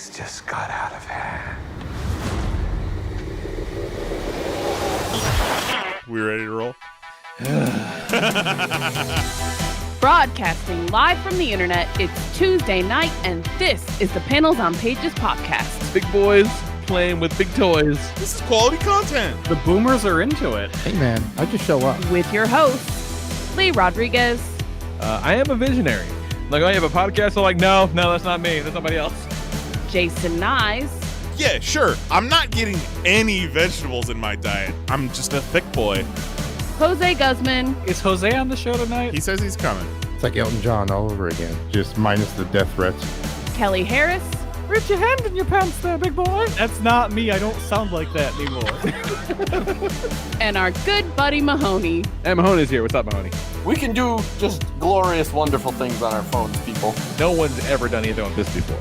Things just got out of hand. We ready to roll? Broadcasting live from the internet, it's Tuesday night, and this is the Panels on Pages podcast. Big boys playing with big toys. This is quality content. The boomers are into it. Hey man, I just show up. With your hosts, Lee Rodriguez. I am a visionary. Like, oh, you have a podcast? I'm like, no, that's not me. That's somebody else. Jason Nyes. Yeah, sure. I'm not getting any vegetables in my diet. I'm just a thick boy. Jose Guzman. Is Jose on the show tonight? He says he's coming. It's like Elton John all over again, just minus the death threats. Kelly Harris. Rip your hand in your pants there, big boy. That's not me. I don't sound like that anymore. And our good buddy Mahoney. Hey, Mahoney's here. What's up, Mahoney? We can do just glorious, wonderful things on our phones, people. No one's ever done anything like this before.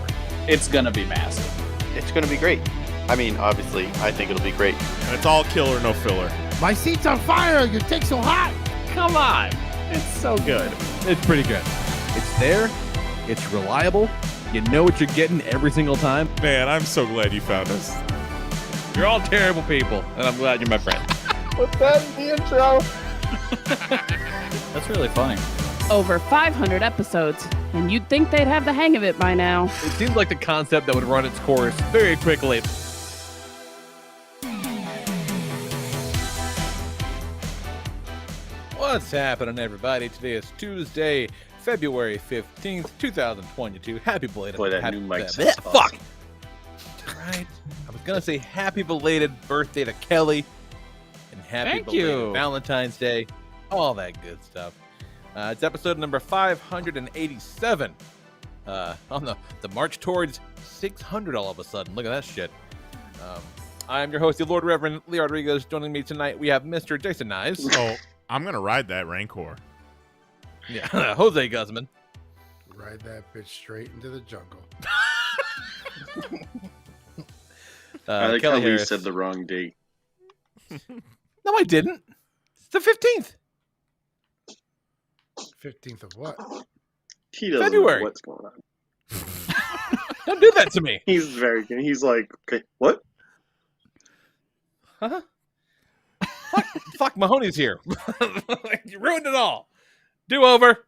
It's gonna be massive. It's going to be great. I mean, obviously, I think it'll be great. And it's all killer, no filler. My seat's on fire! Your dick's so hot! Come on. It's so good. It's pretty good. It's there. It's reliable. You know what you're getting every single time. Man, I'm so glad you found us. You're all terrible people, and I'm glad you're my friend. Put that in the intro. That's really funny. Over 500 episodes, and you'd think they'd have the hang of it by now. It seems like the concept that would run its course very quickly. What's happening, everybody? Today is Tuesday, February 15th, 2022. Happy belated. Boy, that happy, new mic bleh, sounds fuck. Right. I was going to say happy belated birthday to Kelly. And happy Thank belated you. Valentine's Day. All that good stuff. It's episode number 587. On the march towards 600 all of a sudden. Look at that shit. I'm your host, the Lord Reverend Lee Rodriguez. Joining me tonight, we have Mr. Jason Nyes. Oh, I'm going to ride that Rancor. Yeah, Jose Guzman. Ride that bitch straight into the jungle. I like Kelly how we Harris. said the wrong date. No, I didn't. It's the 15th. 15th of what? He doesn't February. know what's going on. Don't do that to me. He's very good. He's like, okay, what? Huh? Fuck, Mahoney's here. You ruined it all. Do over.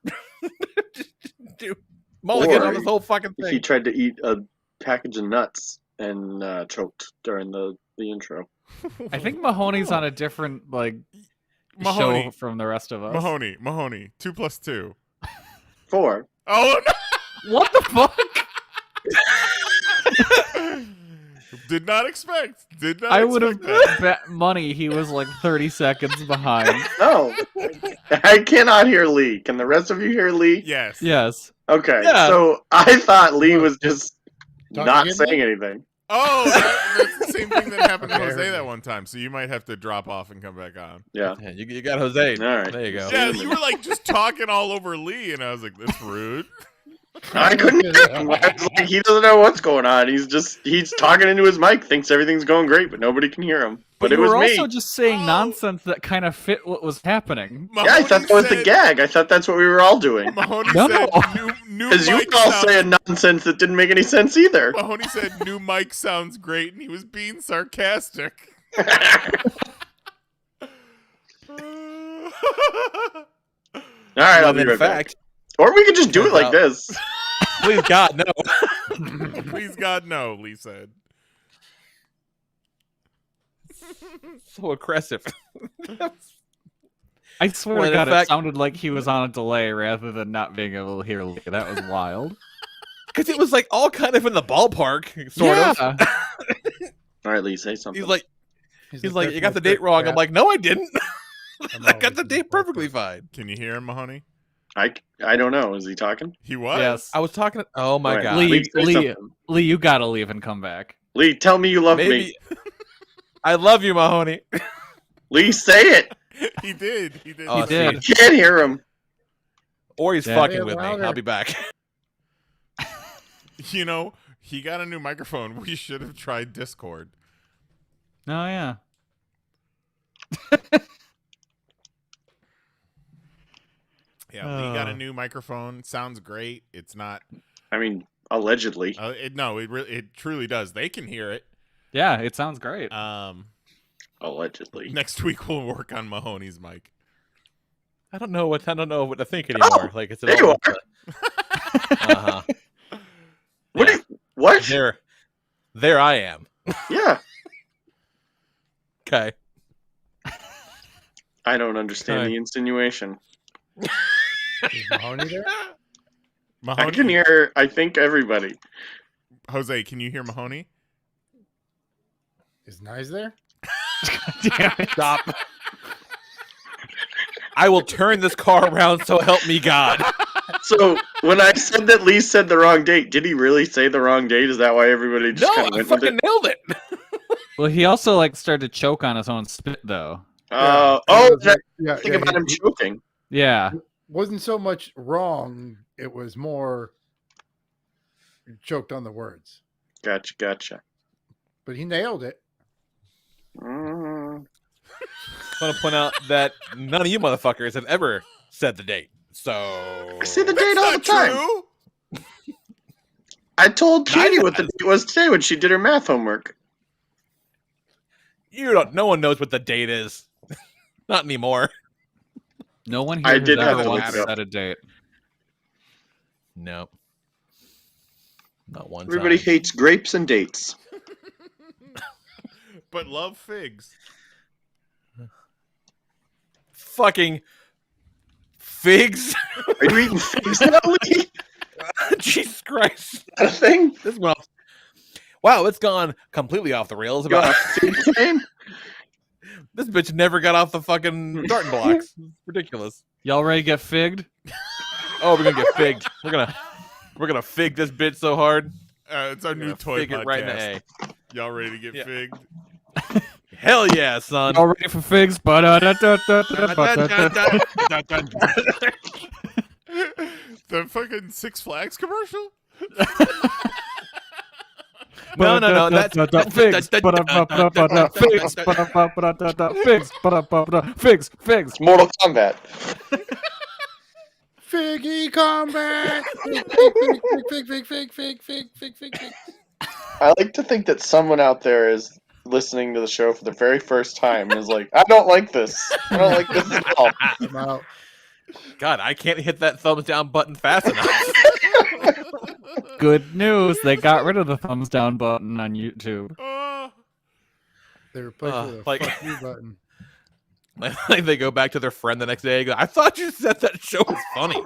Do mulligan Or on this whole fucking If he thing. tried to eat a package of nuts and choked during the intro. I think Mahoney's on a different Mahoney. show from the rest of us. Mahoney. 2 plus 2. 4. Oh, What the fuck? no! Did not expect. I would have that. bet money he was like 30 seconds behind. No. I cannot hear Lee. Can the rest of you hear Lee? Yes. Yes. Okay. Yeah. So I thought Lee was just Talking not again, saying Lee? anything. Oh, that's the same thing that happened to Jose that one time. So you might have to drop off and come back on. Yeah. Yeah, you got Jose. All right. There you go. Yeah, you were like just talking all over Lee, and I was like, "That's rude." I couldn't hear him. I was like, he doesn't know what's going on. He's talking into his mic, thinks everything's going great, but nobody can hear him. But it you was were me. also just saying Oh. nonsense that kind of fit what was happening. Yeah, I thought that was the gag. I thought that's what we were all doing. Mahoney No. said new Because you mic were all sounds- saying nonsense that didn't make any sense either. Mahoney said new mic sounds great, and he was being sarcastic. All right, I'll be in right fact, back. Or we could just do it like this. please God, no. Please God, no, Lee said. So aggressive. I swear Well, to in God, fact- it sounded like he was on a delay rather than not being able to hear Lee. That was wild. Because it was like all kind of in the ballpark, sort of. All right, Lee, say something. He's like, you got the date wrong. I'm like, no, I didn't. I got the date perfectly fine. Can you hear him, Mahoney? I don't know. Is he talking? He was. Yes. I was talking. Oh my Right. God. Lee, say something. Lee, you gotta leave and come back. Lee, tell me you love me. Maybe. I love you, Mahoney. Lee, say it. He did. Oh, He did. You can't hear him. Or he's Yeah. fucking with me. I'll be back. You know, he got a new microphone. We should have tried Discord. Oh, yeah. Yeah, Lee got a new microphone. Sounds great. It's not. I mean, Allegedly. It truly does. They can hear it. Yeah, it sounds great. Allegedly. Next week we'll work on Mahoney's mic. I don't know what to think anymore. Like it's there you are. Uh-huh. What? There I am. Yeah. Okay. I don't understand the insinuation. Is Mahoney there? Mahoney? I can hear, I think, everybody. Jose, can you hear Mahoney? Is Nyes there? Stop. I will turn this car around, so help me God. So, when I said that Lee said the wrong date, did he really say the wrong date? Is that why everybody just kind of I went with fucking it? nailed it. Well, he also like started to choke on his own spit, though. Think about him choking. Yeah. Wasn't so much wrong. It was more choked on the words. Gotcha. But he nailed it. Mm. I want to point out that none of you motherfuckers have ever said the date. So I say the date all the time. True. I told Katie what the date was today when she did her math homework. No one knows what the date is. Not anymore. No one I here did has have ever to once look it up. set a date. No. Not one Everybody time. hates grapes and dates. But love figs. Fucking figs. Are you eating figs now, Lee? Jesus Christ. Is that a thing? This went off. Wow, it's gone completely off the rails. You on a fig flame? This bitch never got off the fucking starting blocks. It's ridiculous. Y'all ready to get figged? Oh, we're gonna get figged. We're gonna fig this bitch so hard. It's our new toy Fig it podcast. right in the A. Y'all ready to get Yeah. figged? Hell yeah, son. Y'all ready for figs? The fucking Six Flags commercial? No. That's figs. Figs. It's Mortal Kombat. Figgy combat. Fig. I like to think that someone out there is listening to the show for the very first time and is like, I don't like this. I don't like this at all. I'm out. God, I can't hit that thumbs down button fast enough. Good news. They got rid of the thumbs down button on YouTube. They replaced it with a like- fuck you button. Like they go back to their friend the next day and go, I thought you said that show was funny.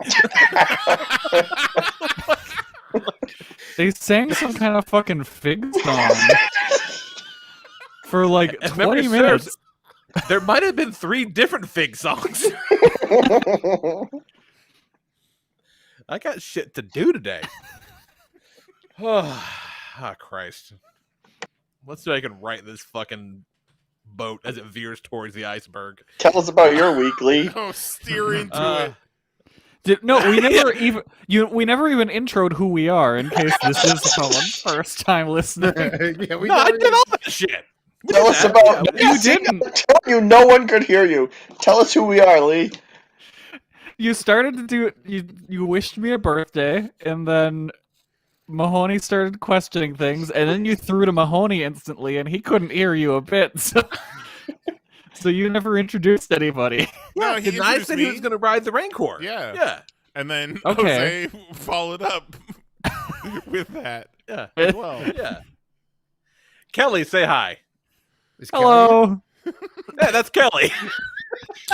They sang some kind of fucking fig song for like If memory 20 minutes. serves, there might have been 3 different fig songs. I got shit to do today. Oh, Christ. Let's see if I can right this fucking boat as it veers towards the iceberg. Tell us about your week, Lee. Oh, steer into it. We never even introed who we are in case this is someone's first time listening. Yeah, we No, I never did all that shit. We Tell did us that. about. Yeah, you didn't. I'm telling you, no one could hear you. Tell us who we are, Lee. You started to do it. You wished me a birthday, and then Mahoney started questioning things, and then you threw to Mahoney instantly, and he couldn't hear you a bit. So you never introduced anybody. No, he Didn't I introduced said me. he was going to ride the Rancor? Yeah. Yeah. And then Okay. Jose followed up with that Yeah. as well. Yeah. Kelly, say hi. Is Kelly- Hello. Yeah, that's Kelly.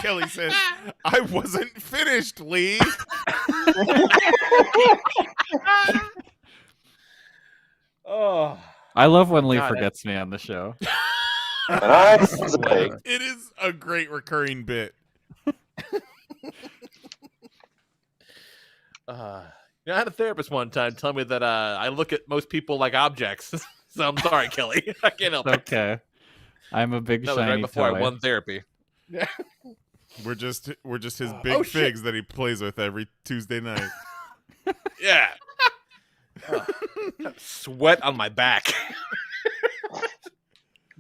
Kelly says, I wasn't finished, Lee. Oh. I love when Lee God, forgets me on the show. And I was like, It is a great recurring bit. I had a therapist one time tell me that I look at most people like objects. So I'm sorry, Kelly. I can't help it. Okay. I'm a big That was shiny right before toy. I won therapy. We're just his big Oh, shit. figs that he plays with every Tuesday night. Yeah. Sweat on my back.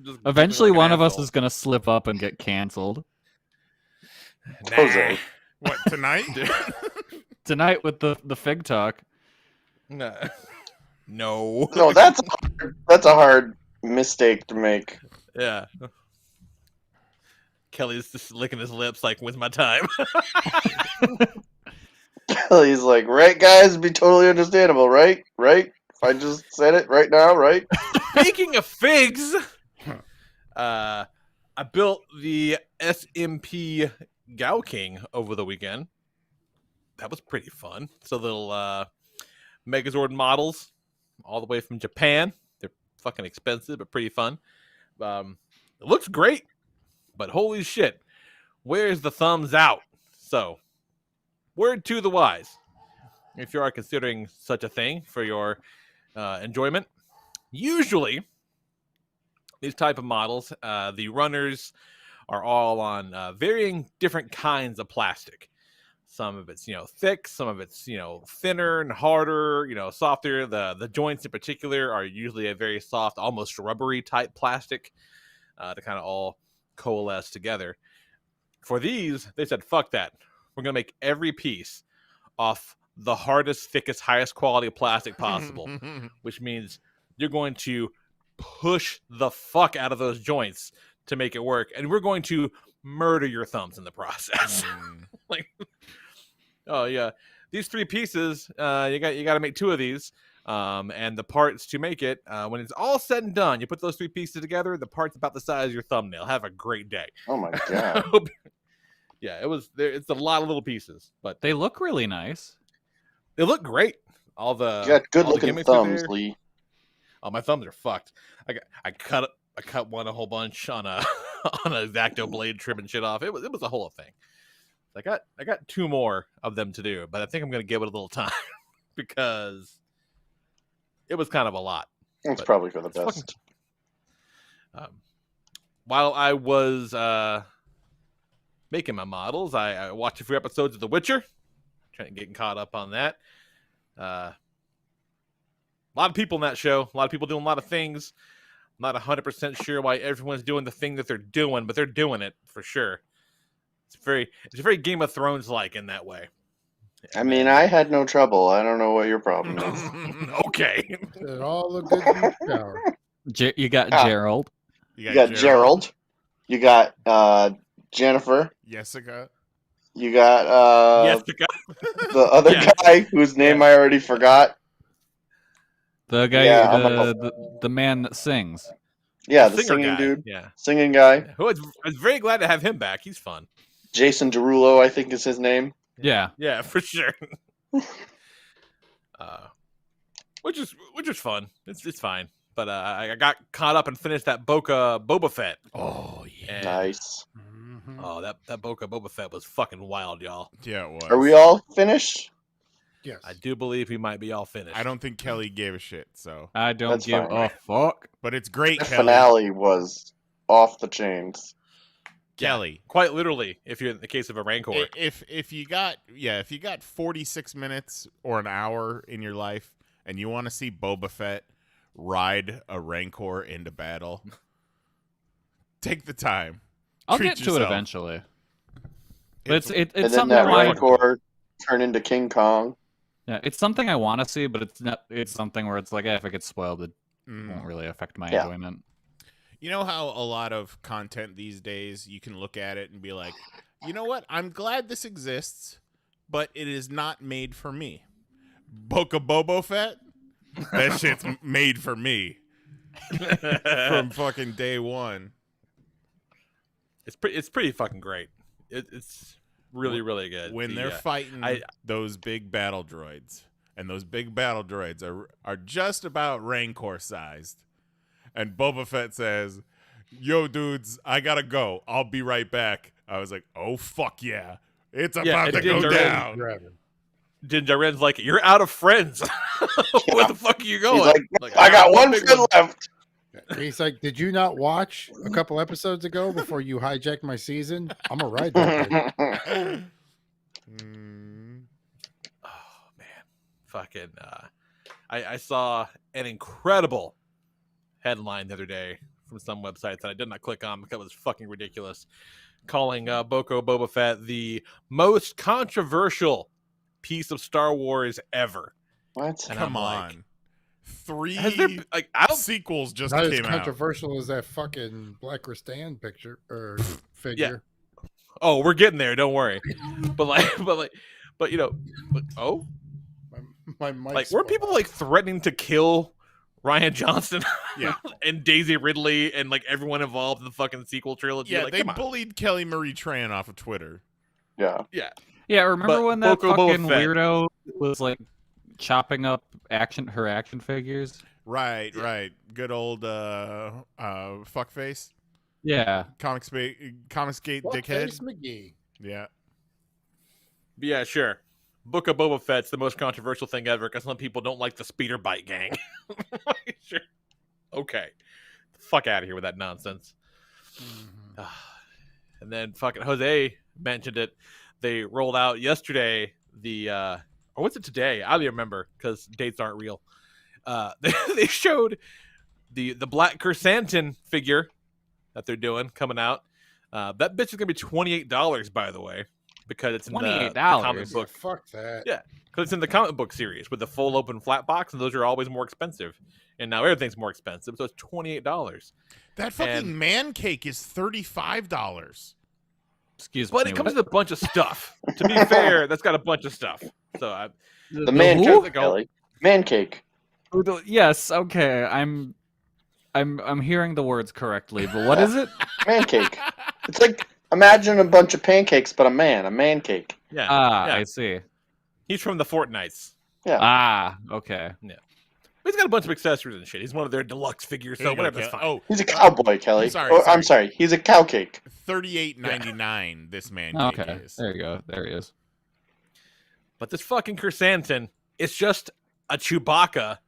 Just Eventually, looking like one an of us asshole. is gonna slip up and get canceled. Nah. Jose. What, tonight? Tonight with the fig talk. Nah. No. No, that's a hard mistake to make. Yeah. Kelly's just licking his lips like, when's my time? He's like, right, guys, it'd be totally understandable, right? Right? If I just said it right now, right? Speaking of figs, I built the SMP Gao King over the weekend. That was pretty fun. So little Megazord models all the way from Japan. They're fucking expensive, but pretty fun. It looks great, but holy shit, where's the thumbs out? So, word to the wise. If you are considering such a thing for your enjoyment, usually these type of models, the runners are all on varying different kinds of plastic. Some of it's, thick, some of it's, thinner and harder, softer. The joints in particular are usually a very soft, almost rubbery type plastic to kind of all coalesce together. For these, they said, fuck that. We're going to make every piece off the hardest, thickest, highest quality plastic possible, which means you're going to push the fuck out of those joints to make it work, and we're going to murder your thumbs in the process. Like, oh yeah, these 3 pieces, you got to make 2 of these, and the parts to make it, when it's all said and done, you put those 3 pieces together, the part's about the size of your thumbnail. Have a great day. Oh my god. Yeah, it's a lot of little pieces, but They look really nice. they look great. All the You got good all the looking gimmicks are thumbs, there. Lee. Oh, my thumbs are fucked. I cut one a whole bunch on a on a X-Acto blade trimming shit off. It was a whole thing. I got 2 more of them to do, but I think I'm gonna give it a little time because it was kind of a lot. It's But probably for the it's best. While I was making my models, I watched a few episodes of The Witcher, getting caught up on that. A lot of people in that show, a lot of people doing a lot of things. I'm not 100% sure why everyone's doing the thing that they're doing, but they're doing it for sure. It's very Game of Thrones like in that way. I mean, I had no trouble. I don't know what your problem is. Okay. It all look good in the shower. You got Ah. Gerald. You got Gerald. You got Jennifer. Jessica. You got Jessica. the other Yeah. guy whose name I already forgot. The guy, Yeah, the man that sings. Yeah, the singer singing guy. dude. Yeah. Singing guy. Who I was very glad to have him back. He's fun. Jason Derulo, I think is his name. Yeah. Yeah, for sure. Which is fun. It's fine. But I got caught up and finished that Boba Fett. Oh yeah. And, Nice. oh, that Boba Fett was fucking wild, y'all. Yeah, it was. Are we all finished? Yes. I do believe we might be all finished. I don't think Kelly gave a shit, so. I don't That's give fine. a fuck. But it's great, The Kelly. finale was off the chains. Kelly. Quite literally, if you're in the case of a Rancor. If you got 46 minutes or an hour in your life and you want to see Boba Fett ride a Rancor into battle, take the time. I'll Treat get to it yourself. eventually. But it's And then something that I want. Rancor turn into King Kong. Yeah, it's something I want to see, but it's not. It's something where it's like, if it gets spoiled, it Mm. won't really affect my Yeah. enjoyment. You know how a lot of content these days, you can look at it and be like, you know what? I'm glad this exists, but it is not made for me. Boba Fett? That shit's made for me. From fucking day one. It's pretty fucking great. It's really, really good. When they're fighting those big battle droids, and those big battle droids are just about Rancor sized, and Boba Fett says, "Yo, dudes, I gotta go. I'll be right back." I was like, "Oh fuck yeah, it's about to go down." Din Djarin's like, "You're out of friends. Where the fuck are you going?" He's like, I got one big friend left. He's like, did you not watch a couple episodes ago before you hijacked my season? I'm gonna ride that thing. Oh man, fucking! I saw an incredible headline the other day from some website that I did not click on because it was fucking ridiculous, calling Boba Fett the most controversial piece of Star Wars ever. What? And Come I'm like, on. 3 Has there like I don't sequels just Not as came out. controversial as that fucking Black Rastan picture or figure. Oh, we're getting there. Don't worry. but you know, My mic like were people like threatening to kill Ryan Johnson Yeah. and Daisy Ridley and like everyone involved in the fucking sequel trilogy? Yeah, like, they come on. bullied Kelly Marie Tran off of Twitter. Yeah. Yeah, remember But when that Boba fucking Fett. weirdo was like chopping up her action figures? Right. Good old fuckface. Yeah. Comicsgate dickhead. McGee. Yeah. But yeah, sure. Book of Boba Fett's the most controversial thing ever because some people don't like the speeder bike gang. Sure. Okay. Fuck out of here with that nonsense. And then fucking Jose mentioned it. They rolled out yesterday or was it today? I don't even remember because dates aren't real. They showed the Black Chrysanthemum figure that they're doing coming out. That bitch is gonna be $28, by the way, because it's in the $28. comic book. Fuck that. Yeah, because it's in the comic book series with the full open flat box, and those are always more expensive. And now everything's more expensive, so it's $28. That fucking And- man cake is $35. Excuse But me. it comes with a bunch of stuff. To be fair, that's got a bunch of stuff. So The man who? cake, Kelly. Man cake. Yes, okay. I'm hearing the words correctly, but what is it? Man cake. It's like imagine a bunch of pancakes, but a man cake. yeah, Ah, yeah. I see. He's from the Fortnites. Yeah. Ah, okay. He's got a bunch of accessories and shit. He's one of their deluxe figures, There so you go, whatever, that's Kel- fine. Oh, He's a cowboy, Kelly. sorry. I'm sorry. He's a cow cake. $38.99. This man cake Okay. is. There you go. There he is. But this fucking Chrysanthemum, it's just a Chewbacca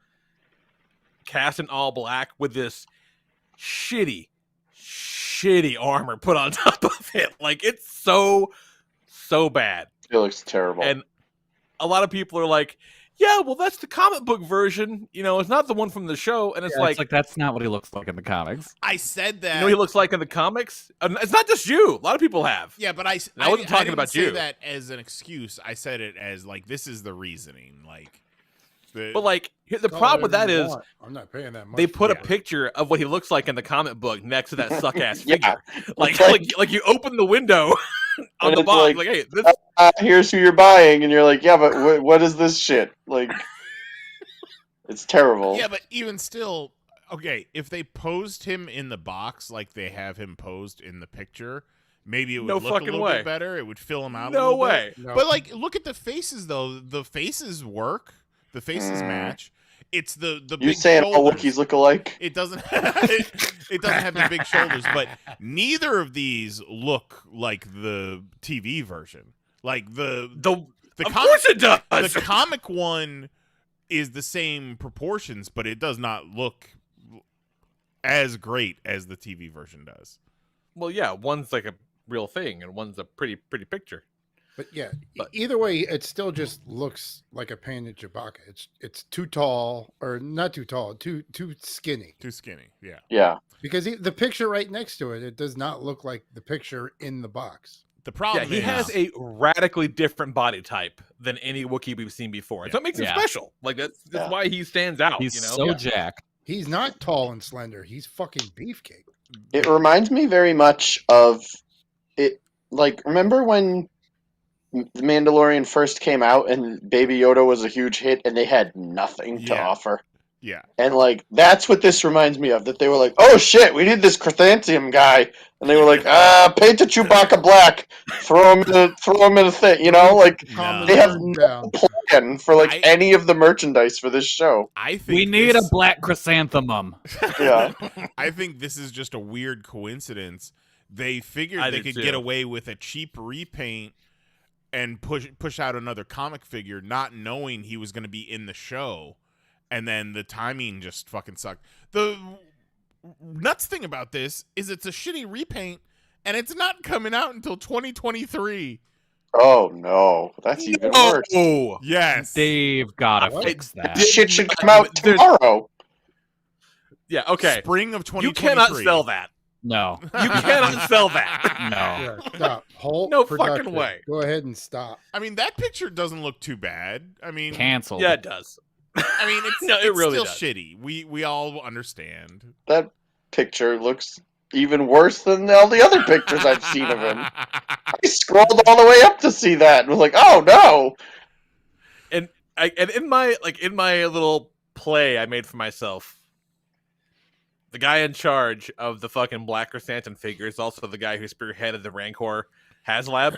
cast in all black with this shitty armor put on top of it. Like, it's so bad. It looks terrible. And a lot of people are like, yeah, well, that's the comic book version. You know, it's not the one from the show. And it's Yeah, like, that's not what he looks like in the comics. I said that. you know what he looks like in the comics? And it's not just you. A lot of people have. Yeah, but I wasn't talking didn't about say you. that as an excuse. I said it as like this is the reasoning. Like, But like, the Call problem it with that whatever you is want. I'm not paying that much. they for put a that. picture of what he looks like in the comic book next to that suck ass Yeah. figure. Like, Like- like you open the window on And the it's box, like- like, hey, this. Here's who you're buying, and you're like, yeah, but what is this shit? Like, it's terrible. yeah, but even still, okay. If they posed him in the box like they have him posed in the picture, maybe it would No look a fucking little way. bit better. It would fill him out. a No little way. Bit. No. But like, look at the faces though. The faces work. The faces match. It's the You big saying shoulders. all Wookiees look alike? It doesn't. It doesn't have the big shoulders, but neither of these look like the TV version. Like the Of course it does. the comic one is the same proportions, but it does not look as great as the TV version does. Well, yeah, one's like a real thing, and one's a pretty picture. But yeah, But- either way, it still just looks like a painted Chewbacca. It's too tall, or not too tall, too skinny. Too skinny. Yeah. Yeah. Because the picture right next to it, it does not look like the picture in the box. The Yeah, problem he is has a radically different body type than any Wookiee we've seen before. So it makes him Yeah. special. Like that's Yeah. why he stands out. He's you know? so Yeah. jacked. He's not tall and slender. He's fucking beefcake. It reminds me very much of it. Like, remember when The Mandalorian first came out and Baby Yoda was a huge hit and they had nothing to Yeah. offer? yeah. And, like, that's what this reminds me of. That they were like, oh shit, we need this Chrysanthemum guy. And they were like, paint the Chewbacca black. Throw him in a thing. You know, like, Calm the They have nerd no down. plan for, like, I- any of the merchandise for this show. I think We need this, a black chrysanthemum. Yeah. I think this is just a weird coincidence. They figured I they did could get too. away with a cheap repaint and push out another comic figure, not knowing he was going to be in the show, and then the timing just fucking sucked. The nuts thing about this is it's a shitty repaint, and it's not coming out until 2023. Oh no, that's even worse. Oh, Yes, They've got to What? fix that. This shit should come out There's- tomorrow. yeah. Okay, spring of 2023. you cannot sell that. No. You cannot sell that. No. Yeah, stop. Halt No fucking production. way. Go ahead and stop. I mean, that picture doesn't look too bad. I mean, Canceled. Yeah, it does. I mean, it's, No, it it's really still does. shitty. We all understand. That picture looks even worse than all the other pictures I've seen of him. I scrolled all the way up to see that and was like, oh no! And in my little play I made for myself, the guy in charge of the fucking Black Chrysanthemum figure is also the guy who spearheaded the Rancor HasLab.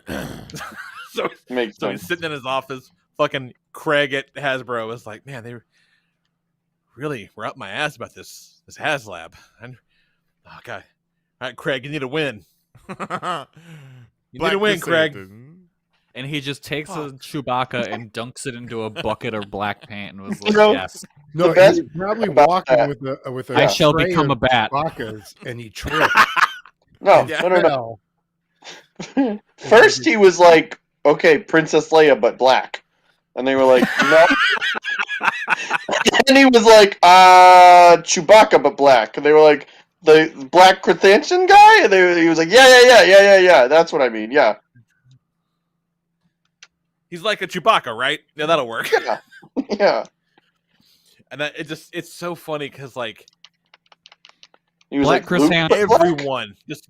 so Makes so he's sense. sitting in his office. Fucking Craig at Hasbro was like, man, they really were up my ass about this HasLab. Oh god, all right, Craig, you need to win. You need to win, Craig. And he just takes a Fuck. Chewbacca and dunks it into a bucket of black paint and was like, No. yes, No, The best he's probably about walking that- with a I shall tray become a of bat. Chewbacca's, and he tripped. No, and no. fell. First he was like, okay, Princess Leia, but black. And they were like, no. And he was like, Chewbacca, but black. And they were like, the Black Chrysanthemum guy? And he was like, yeah, that's what I mean, yeah. He's like a Chewbacca, right? Yeah, that'll work. Yeah. And it's so funny because like He was Black like, Luke, Chrysanthemum. but black? everyone just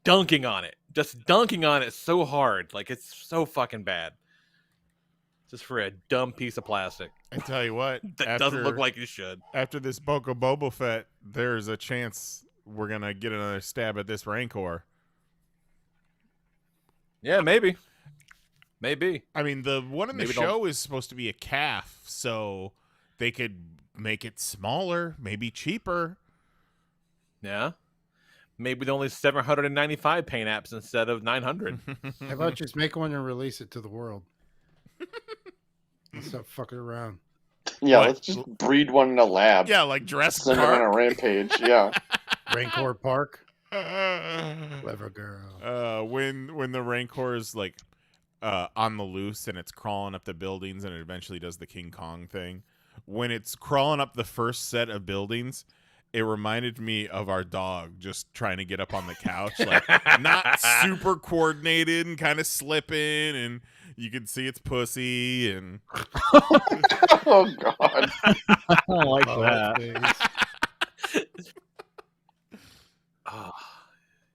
dunking on it so hard, like it's so fucking bad, just for a dumb piece of plastic I tell you what, that doesn't look like it should. after this Boba Fett, there's a chance we're gonna get another stab at this Rancor. Yeah, maybe. I mean, the one in the Maybe don't- show is supposed to be a calf, so they could make it smaller, maybe cheaper. Yeah, maybe only 795 paint apps instead of 900. How about just make one and release it to the world? Let's stop fucking around. Yeah, What? let's just breed one in a lab. Yeah, like Jurassic Send him on a Park. rampage, yeah. Rancor Park, clever girl. When the Rancor is like on the loose and it's crawling up the buildings and it eventually does the King Kong thing. When it's crawling up the first set of buildings, it reminded me of our dog just trying to get up on the couch, like not super coordinated and kind of slipping, and you could see its pussy and Oh god. I don't like Oh, that. face. Oh,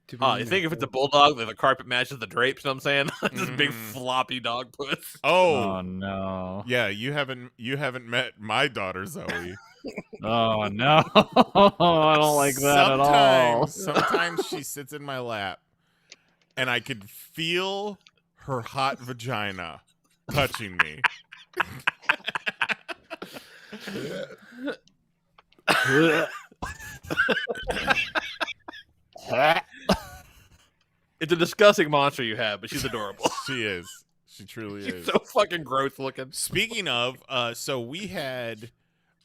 To be you think if it's a bulldog, then the carpet matches the drapes? You know what I'm saying? This big floppy dog puss. Oh no. yeah, you haven't met my daughter Zoe. Oh no. I don't like that at all. Sometimes she sits in my lap and I could feel her hot vagina touching me. It's a disgusting monster you have, but she's adorable. She is. She truly She's is. so fucking gross looking. Speaking of, so we had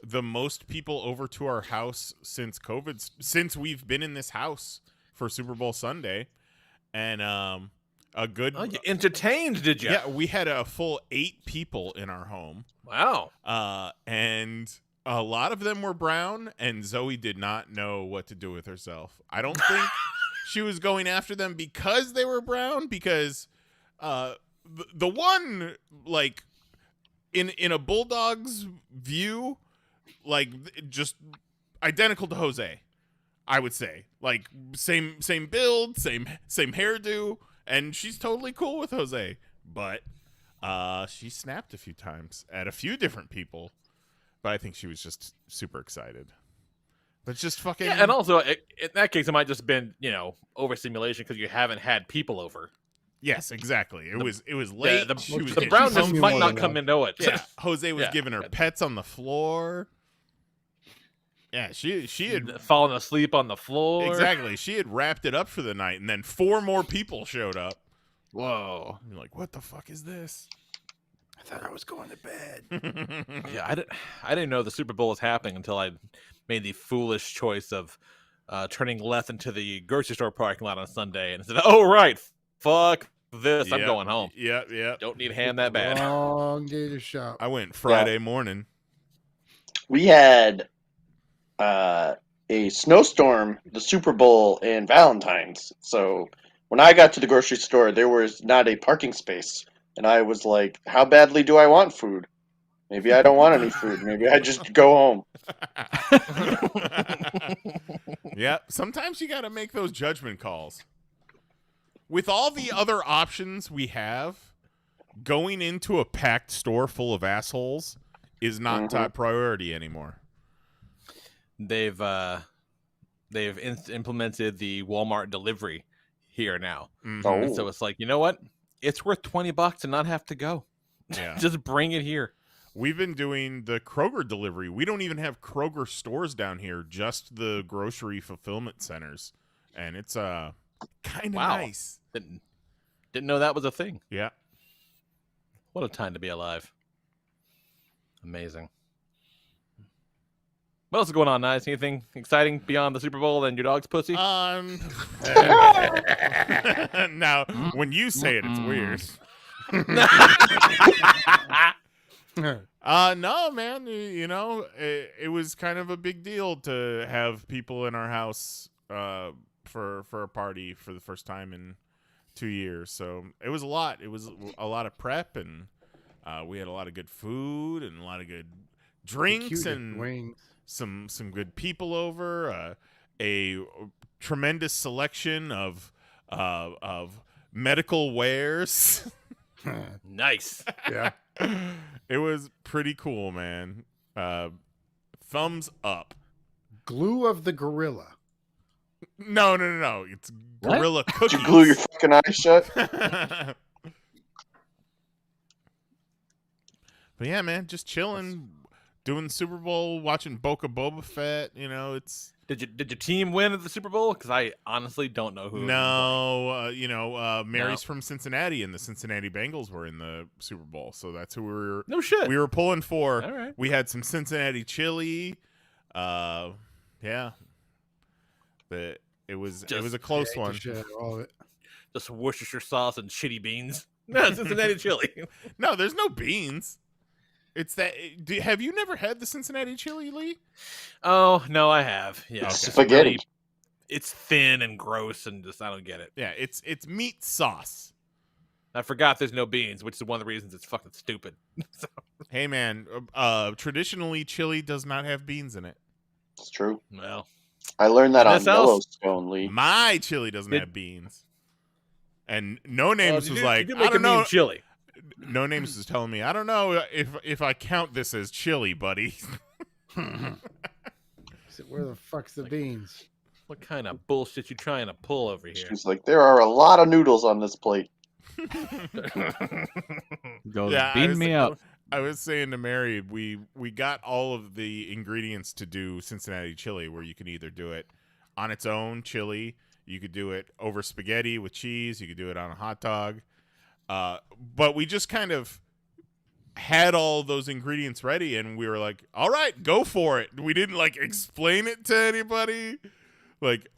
the most people over to our house since COVID, since we've been in this house for Super Bowl Sunday, and a good. Oh, you entertained, did you? Yeah, we had a full 8 people in our home. Wow. And a lot of them were brown, and Zoe did not know what to do with herself. I don't think she was going after them because they were brown, because the one, like, in a bulldog's view, like, just identical to Jose, I would say. Like, same build, same hairdo, and she's totally cool with Jose. But she snapped a few times at a few different people. But I think she was just super excited. But just fucking... Yeah, and also, in that case, it might just been, overstimulation because you haven't had people over. Yes, exactly. It was late. The She was the getting brownness hungry. might not come into it. Yeah, Jose was Yeah. giving her pets on the floor. Yeah, she had... Fallen asleep on the floor. Exactly. She had wrapped it up for the night, and then 4 more people showed up. Whoa. You're like, what the fuck is this? I thought I was going to bed. Yeah, I didn't know the Super Bowl was happening until I made the foolish choice of turning left into the grocery store parking lot on Sunday and said, "Oh right, fuck this, I'm Yep, going home. Yep. Don't need ham that bad." Long day to shop. I went Friday morning. We had a snowstorm, the Super Bowl, and Valentine's. So when I got to the grocery store, there was not a parking space. And I was like, how badly do I want food? Maybe I don't want any food. Maybe I just go home. Yeah, sometimes you got to make those judgment calls. With all the other options we have, going into a packed store full of assholes is not top priority anymore. They've implemented the Walmart delivery here now. Oh. So it's like, you know what? It's worth $20 to not have to go. Yeah. Just bring it here. We've been doing the Kroger delivery. We don't even have Kroger stores down here, just the grocery fulfillment centers. And it's kind of nice. Didn't know that was a thing. Yeah. What a time to be alive. Amazing. What else is going on, Nice? Anything exciting beyond the Super Bowl and your dog's pussy? Now, when you say it, it's weird. No, man. You know, it was kind of a big deal to have people in our house for a party for the first time in 2 years. So it was a lot. It was a lot of prep, and we had a lot of good food and a lot of good drinks and wings. some good people over. A tremendous selection of medical wares. Nice. Yeah. It was pretty cool, man. Thumbs up. Glue of the gorilla. No. It's gorilla Did cookies. you glue your fucking eyes shut? But yeah, man, just chilling, doing the Super Bowl, watching Boba Fett. You know, it's Did your team win at the Super Bowl? Because I honestly don't know who. Mary's from Cincinnati, and the Cincinnati Bengals were in the Super Bowl, so that's who No shit. we were pulling for. All right. We had some Cincinnati chili. Yeah. It was a close one. Shit, all of it. Just Worcestershire sauce and shitty beans. No, Cincinnati chili. No, there's no beans. It's that. Have you never had the Cincinnati chili, Lee? Oh no, I have. Yeah, Okay. it's just Spaghetti. really- it's thin and gross, and just I don't get it. Yeah, it's meat sauce. I forgot there's no beans, which is one of the reasons it's fucking stupid. So, Hey, man. Traditionally, chili does not have beans in it. It's true. well, I learned that on That's else. Yellowstone, Lee. My chili doesn't have beans. And No Names you was do- you like, do I make a don't mean know. chili. No Names was telling me, I don't know if I count this as chili, buddy. So where the fuck's the beans? What kind of bullshit you trying to pull over here? She's like, there are a lot of noodles on this plate. Goes, Yeah, I beam was- me up. I was saying to Mary, we got all of the ingredients to do Cincinnati chili, where you can either do it on its own chili, you could do it over spaghetti with cheese, you could do it on a hot dog. But we just kind of had all those ingredients ready, and we were like, all right, go for it. We didn't explain it to anybody.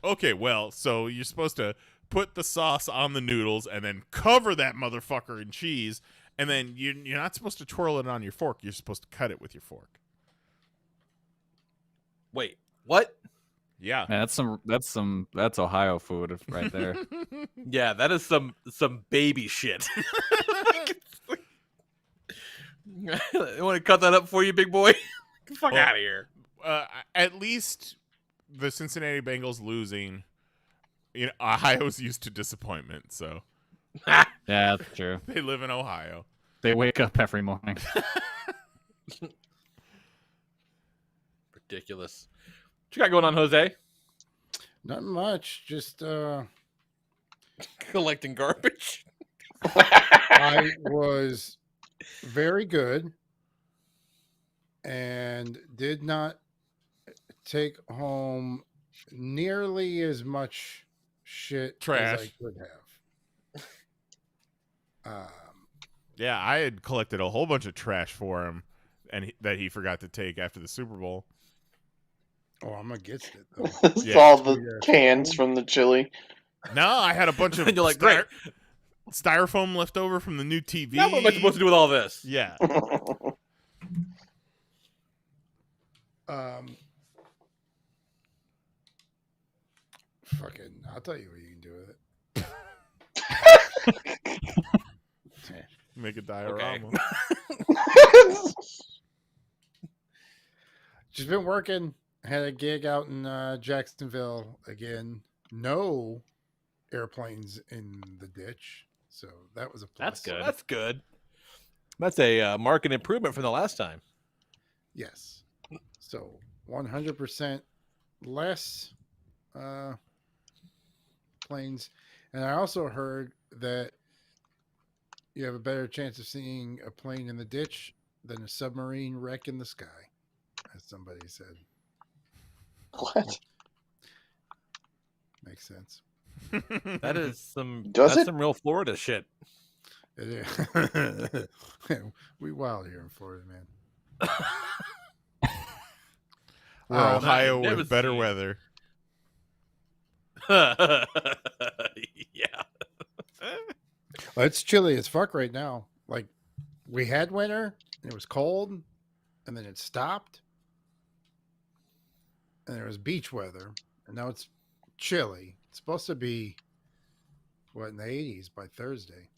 Okay, well, so you're supposed to put the sauce on the noodles and then cover that motherfucker in cheese, and then you're not supposed to twirl it on your fork. You're supposed to cut it with your fork. Wait, what? Yeah. Man, that's Ohio food right there. Yeah, that is some baby shit. I want to cut that up for you, big boy. Get the fuck Well, out of here. At least the Cincinnati Bengals losing, Ohio's used to disappointment, so Yeah, that's true. they live in Ohio. They wake up every morning. Ridiculous. What you got going on, Jose? Not much. Just Collecting garbage. I was very good and did not take home nearly as much shit as Trash. I could have. Yeah, I had collected a whole bunch of trash for him, and that he forgot to take after the Super Bowl. Oh, I'm against it though. It's Yeah. all the cans from the chili. No, I had a bunch of And you're like, great. styrofoam left over from the new TV. Now what am I supposed to do with all this? Yeah. Fucking, I'll tell you what you can do with it. Make a diorama. Just been working. Had a gig out in Jacksonville again. No airplanes in the ditch, so that was a plus. That's good. That's good. That's a market improvement from the last time. Yes. So 100% less planes. And I also heard that you have a better chance of seeing a plane in the ditch than a submarine wreck in the sky, as somebody said. What? Makes sense. That is some. Does that's it? some real Florida shit. It is. We wild here in Florida, man. We're Ohio I've never with better seen- weather. Yeah. Well, it's chilly as fuck right now. Like, we had winter, and it was cold, and then it stopped, and there was beach weather, and now it's chilly. It's supposed to be, in the 80s by Thursday.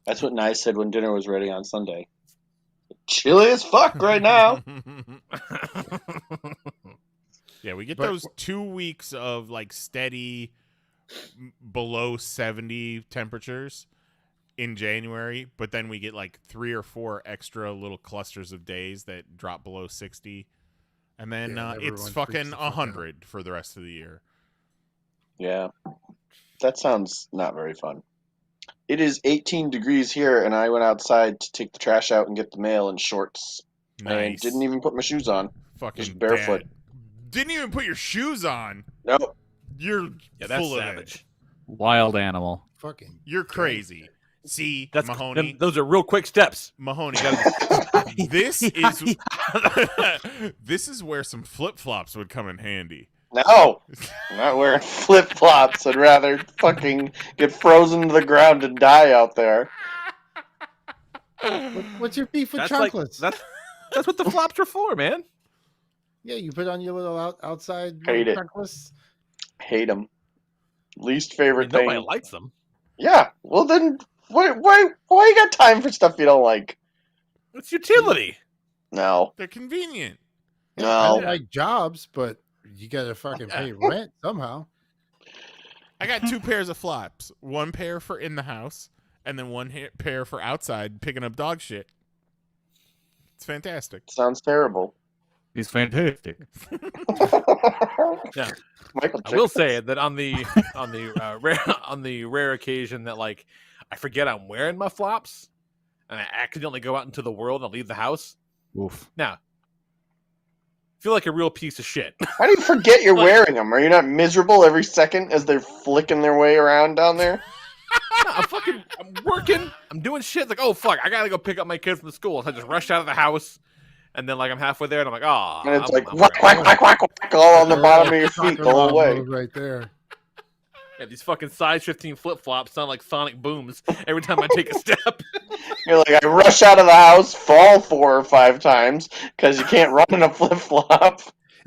That's what Nye said when dinner was ready on Sunday. Chilly as fuck right now. Yeah, we get But- those 2 weeks of like steady below 70 temperatures in January, but then we get like 3 or 4 extra little clusters of days that drop below 60. And then Yeah, it's everyone freaks fucking the fuck out. 100 for the rest of the year. Yeah. That sounds not very fun. It is 18 degrees here, and I went outside to take the trash out and get the mail in shorts. And Nice. didn't even put my shoes on. fucking just barefoot. dad. Didn't even put your shoes on. Nope. You're Yeah, that's full of savage. it. Wild animal. Fucking. You're crazy. See, That's Mahoney. those are real quick steps. Mahoney. This is this is where some flip flops would come in handy. No. I'm not wearing flip flops. I'd rather fucking get frozen to the ground and die out there. What's your beef with That's like chocolates? that's what the flops are for, man. Yeah, you put on your little outside Hate it. chocolates. Hate them. Least I favorite mean, nobody thing. likes them. Yeah. Well then, why you got time for stuff you don't like? It's utility. No. They're convenient. I No. don't like jobs, but you gotta fucking pay rent somehow. I got 2 pairs of flops. 1 pair for in the house, and then 1 pair for outside picking up dog shit. It's fantastic. Sounds terrible. He's fantastic. Yeah. Michael I will Jackson. say that on the rare occasion that like I forget I'm wearing my flops and I accidentally go out into the world and leave the house. Oof. Now, feel like a real piece of shit. How do you forget you're wearing them? Are you not miserable every second as they're flicking their way around down there? No, I'm working. I'm doing shit. Like, oh fuck, I gotta go pick up my kid from school. So I just rush out of the house, and then like I'm halfway there, and I'm like, oh. And it's like whack, whack, whack, whack, whack, all on the bottom of your feet the whole way. Right there. Yeah, these fucking size 15 flip flops sound like sonic booms every time I take a step. You're like, I rush out of the house, fall 4 or 5 times because you can't run in a flip flop.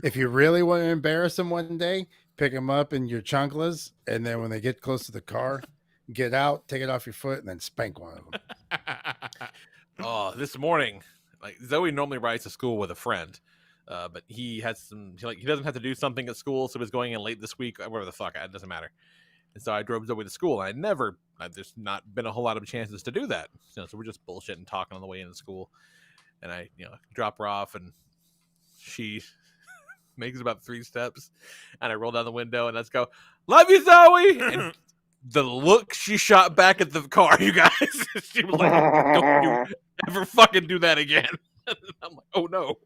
If you really want to embarrass them one day, pick them up in your chanclas, and then when they get close to the car, get out, take it off your foot, and then spank one of them. Oh, this morning, like Zoe normally rides to school with a friend, but he has he doesn't have to do something at school, so he's going in late this week. Whatever the fuck, it doesn't matter. And so I drove Zoe to school. And there's not been a whole lot of chances to do that. So we're just bullshitting, talking on the way into school. And I, drop her off, and she makes about 3 steps, and I roll down the window, and let's go, "Love you, Zoe." And the look she shot back at the car, you guys, she was like, "Don't you ever fucking do that again." I'm like, "Oh no,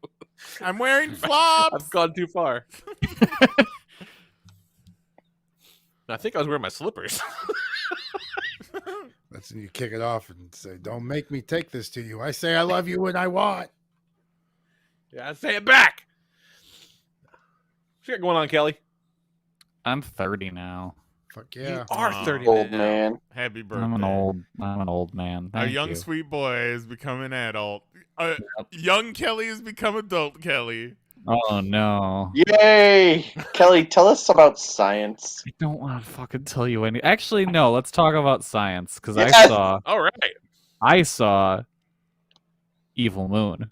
I'm wearing flops. I've gone too far." I think I was wearing my slippers. That's when you kick it off and say, "Don't make me take this to you. I say I love you when I want." Yeah, I say it back. What you got going on, Kelly? I'm 30 now. Fuck yeah. You are 30 Old now. man. Happy birthday. I'm an old man. Our Thank young you. sweet boy has become an adult. Young Kelly has become adult Kelly. Oh no. Yay! Kelly, tell us about science. I don't want to fucking tell you any. Actually, no. Let's talk about science because Yes! All right. I saw Evil Moon.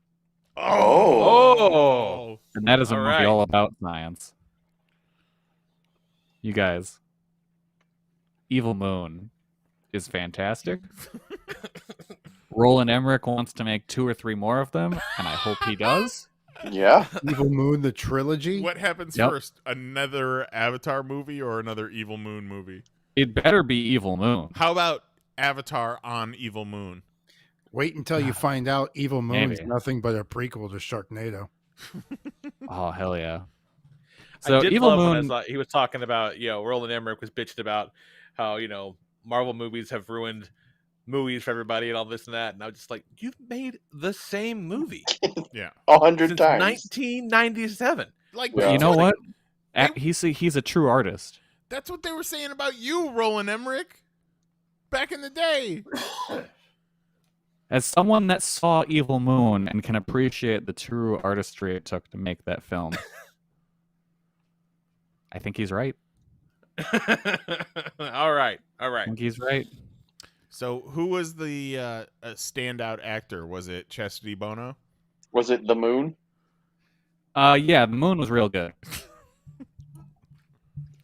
Oh. Oh. And that is a All movie right. all about science. You guys, Evil Moon is fantastic. Roland Emmerich wants to make 2 or 3 more of them, and I hope he does. Yeah. Evil Moon, the trilogy. What happens Yep. first? Another Avatar movie or another Evil Moon movie? It better be Evil Moon. How about Avatar on Evil Moon? Wait until you find out Evil Moon's Maybe. nothing but a prequel to Sharknado. Oh, hell yeah. I So did Evil love Moon, when he was talking about, Roland Emmerich was bitching about how, Marvel movies have ruined movies for everybody and all this and that. And I was just like, you've made the same movie Yeah. 100 since times. 1997. Like, Yeah. you know what? They- He's a true artist. That's what they were saying about you, Roland Emmerich, back in the day. As someone that saw Evil Moon and can appreciate the true artistry it took to make that film, I think he's right. All right. I think he's right. So, who was the standout actor? Was it Chastity Bono? Was it the moon? Yeah, the moon was real good.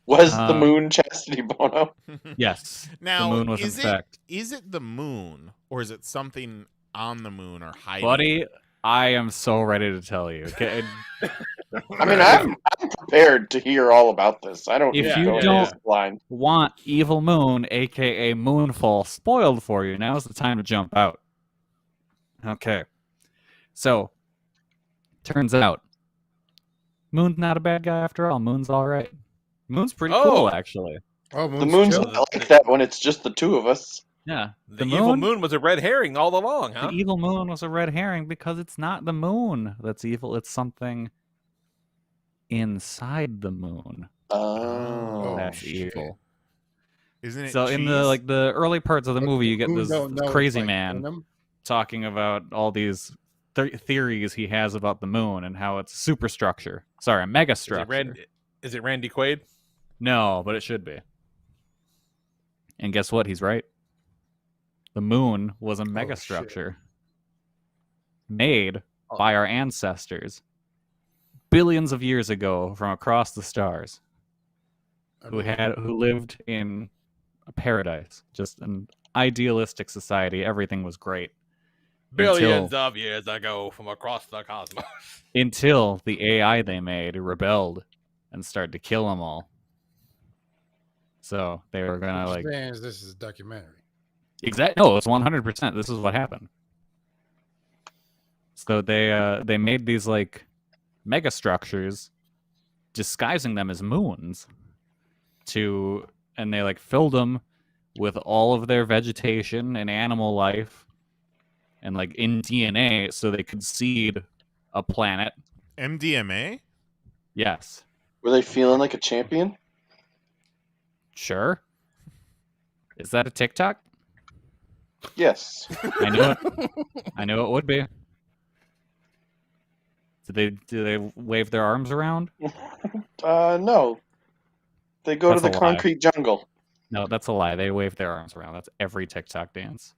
Was the moon Chastity Bono? Yes. Now, the moon was in is fact. it the moon, or is it something on the moon or hiding? Buddy, I am so ready to tell you. Okay? I mean, I'm prepared to hear all about this. I don't If need to you go in don't- this blind. Want Evil Moon, aka Moonfall, spoiled for you, now's the time to jump out. Okay. So, turns out, Moon's not a bad guy after all. Moon's alright. Moon's pretty cool, actually. Oh, The moon's chill. not like that when it's just the two of us. Yeah. The evil moon was a red herring all along, huh? The evil moon was a red herring because it's not the moon that's evil. It's something inside the moon Oh, that's shit. evil. Isn't it? So in cheese? the early parts of the movie, you get Moon this don't know it's crazy like man venom. talking about all these theories he has about the moon and how it's a superstructure. Sorry, a mega structure. Is it Randy Quaid? No, but it should be. And guess what? He's right. The moon was a megastructure made by our ancestors billions of years ago from across the stars, who lived in a paradise, just an idealistic society. Everything was great. Billions of years ago from across the cosmos. Until the AI they made rebelled and started to kill them all. So they were gonna like Understands this is a documentary. No, it's 100%. This is what happened. So they made these like mega structures, disguising them as moons, and they like filled them with all of their vegetation and animal life, and like in DNA, so they could seed a planet. MDMA? Yes. were they feeling like a champion? Sure. Is that a TikTok? Yes. I knew it. I knew it would be. Do they wave their arms around? No. They go That's to a the lie. concrete jungle. No, that's a lie. They wave their arms around. That's every TikTok dance.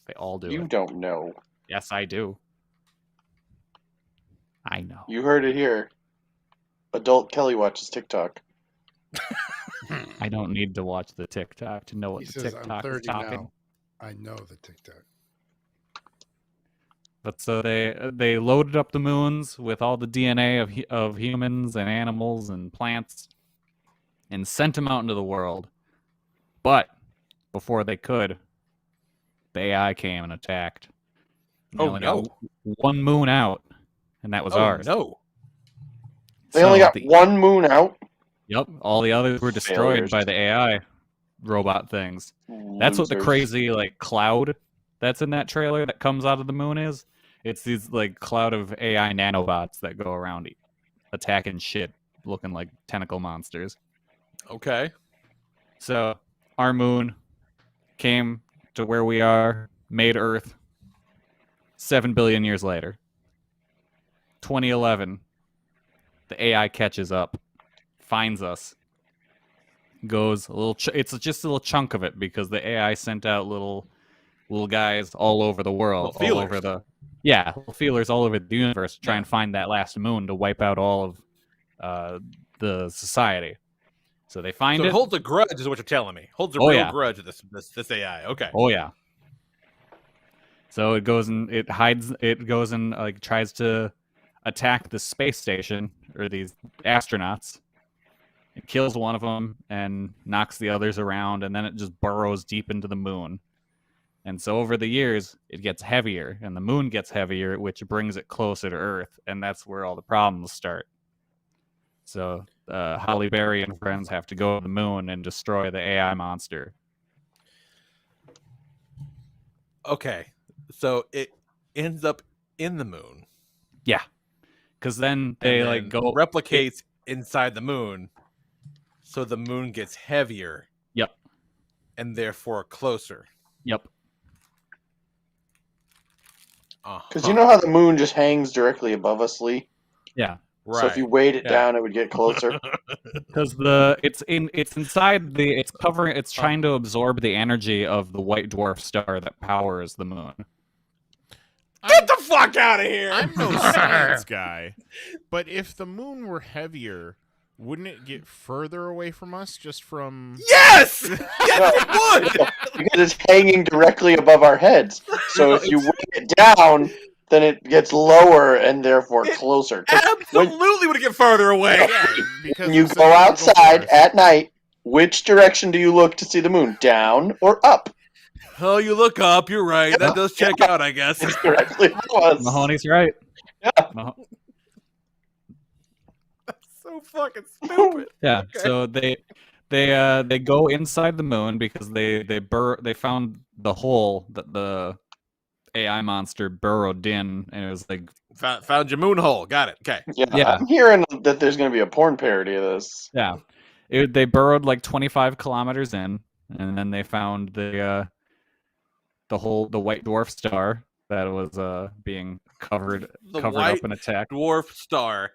They all do You it. don't know. Yes, I do. I know. You heard it here. Adult Kelly watches TikTok. I don't need to watch the TikTok to know what He the says, I'm TikTok is 30 talking. now. I know the TikTok. But so they loaded up the moons with all the DNA of humans and animals and plants, and sent them out into the world. But before they could, the AI came and attacked. They Oh, only no. got one moon out, and that was ours. No. They only got the- one moon out. Yep, all the others were destroyed Failures. by the AI robot things. That's what the Losers. crazy like cloud that's in that trailer that comes out of the moon is. It's these like cloud of AI nanobots that go around attacking shit, looking like tentacle monsters. Okay. So our moon came to where we are, made Earth 7 billion years later. 2011, the AI catches up, finds us, goes a little. It's just a little chunk of it because the AI sent out little guys all over the world, Little all over feelers. Yeah, feelers all over the universe to try and find that last moon to wipe out all of the society. So they find So it. it holds a grudge, is what you're telling me. Holds a Oh, real yeah. grudge with this AI. Okay. Oh yeah. So it goes and it hides. It goes and like tries to attack the space station or these astronauts. It kills one of them and knocks the others around, and then it just burrows deep into the moon. And so over the years, it gets heavier, and the moon gets heavier, which brings it closer to Earth, and that's where all the problems start. So Halle Berry and friends have to go to the moon and destroy the AI monster. Okay. So it ends up in the moon. Yeah, because then they and like then go. replicates inside the moon, so the moon gets heavier. Yep. And therefore closer. Yep. Because you know how the moon just hangs directly above us, Lee? Yeah. Right. So if you weighed it Yeah. down, it would get closer. Because it's inside the it's trying to absorb the energy of the white dwarf star that powers the moon. Get the fuck out of here! I'm no science guy, but if the moon were heavier, wouldn't it get further away from us just from... Yes! Yes, it would! Because it's hanging directly above our heads. So if you weigh it down, then it gets lower and therefore closer. 'Cause Absolutely would get farther away. Yeah, because when you of go outside centrifugal force. at night, which direction do you look to see the moon? Down or up? Oh, you look up. You're right. That does check out, I guess. It's directly above us. Mahoney's right. Yeah. So fucking stupid. Yeah. Okay. So they go inside the moon because they found the hole that the AI monster burrowed in, and it was like Found your moon hole. Got it. Okay. Yeah. I'm hearing that there's going to be a porn parody of this. yeah, they burrowed like 25 kilometers in, and then they found the white dwarf star that was being covered white up and attacked. Dwarf star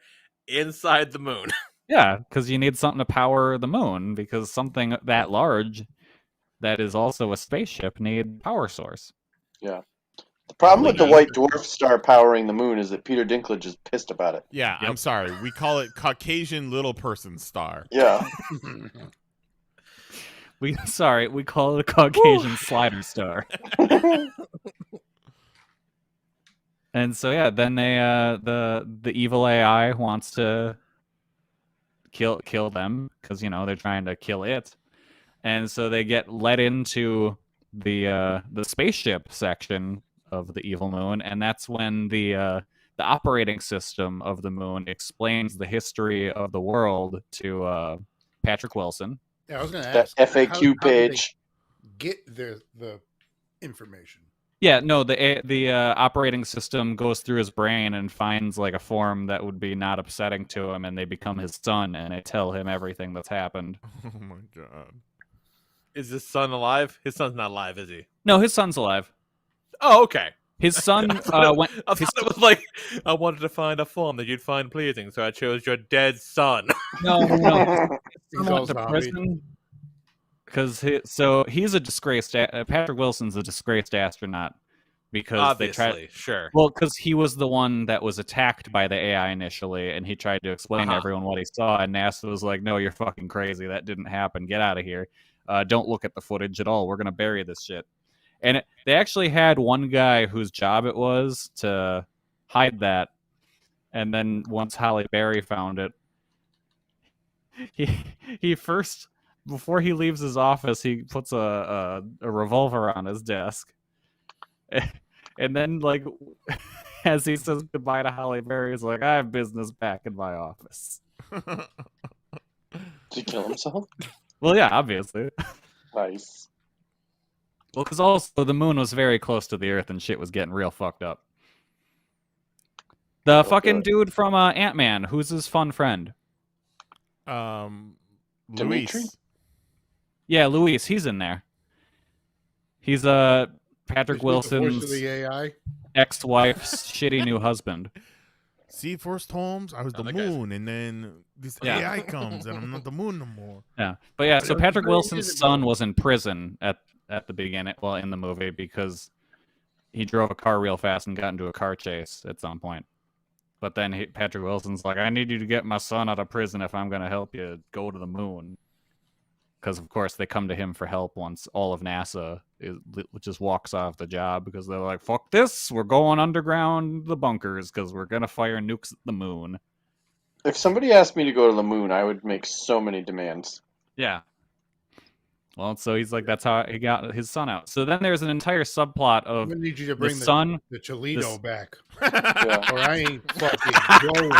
inside the moon. Yeah, because you need something to power the moon, because something that large that is also a spaceship need power source. Yeah. The problem with the white dwarf star powering the moon is that Peter Dinklage is pissed about it. Yeah, I'm sorry. We call it Caucasian little person star. Yeah. We call it a Caucasian slider star. And so yeah, then they the evil AI wants to kill them because they're trying to kill it, and so they get let into the spaceship section of the evil moon, and that's when the operating system of the moon explains the history of the world to Patrick Wilson. Yeah, I was going to That ask. FAQ how did page. they get the information. Yeah, no, the operating system goes through his brain and finds like a form that would be not upsetting to him, and they become his son, and they tell him everything that's happened. Oh my god. Is his son alive? His son's not alive, is he? No, his son's alive. Oh, okay. His son went. I thought it was like, I wanted to find a form that you'd find pleasing, so I chose your dead son. No. His son He's went all to zombie. prison because he's a disgraced. Patrick Wilson's a disgraced astronaut because Obviously, they tried. sure. Well, because he was the one that was attacked by the AI initially, and he tried to explain to everyone what he saw, and NASA was like, "No, you're fucking crazy. That didn't happen. Get out of here. Don't look at the footage at all. We're gonna bury this shit." And they actually had one guy whose job it was to hide that, and then once Halle Berry found it, he first, before he leaves his office, he puts a revolver on his desk, and then like as he says goodbye to Halle Berry, he's like, "I have business back in my office." Did he kill himself? Well, yeah, obviously. Nice. Well, because also the moon was very close to the Earth and shit was getting real fucked up. The fucking dude from Ant-Man, who's his fun friend? Dimitri? Luis. Yeah, Luis, he's in there. He's Patrick Is he the voice Wilson's of the AI. ex-wife's shitty new husband. See, first Holmes, I was the that guy's- moon, and then this Yeah. AI comes, and I'm not the moon no more. Yeah, but yeah, so But Patrick where is Wilson's it son going? was in prison at the beginning, well, in the movie, because he drove a car real fast and got into a car chase at some point. But then Patrick Wilson's like, I need you to get my son out of prison if I'm going to help you go to the moon. Because, of course, they come to him for help once all of NASA just walks off the job because they're like, fuck this, we're going underground the bunkers because we're going to fire nukes at the moon. If somebody asked me to go to the moon, I would make so many demands. Yeah. Well, so he's like, that's how he got his son out. So then there's an entire subplot I'm of gonna need you to bring son, the Toledo back, Yeah. or I ain't fucking going.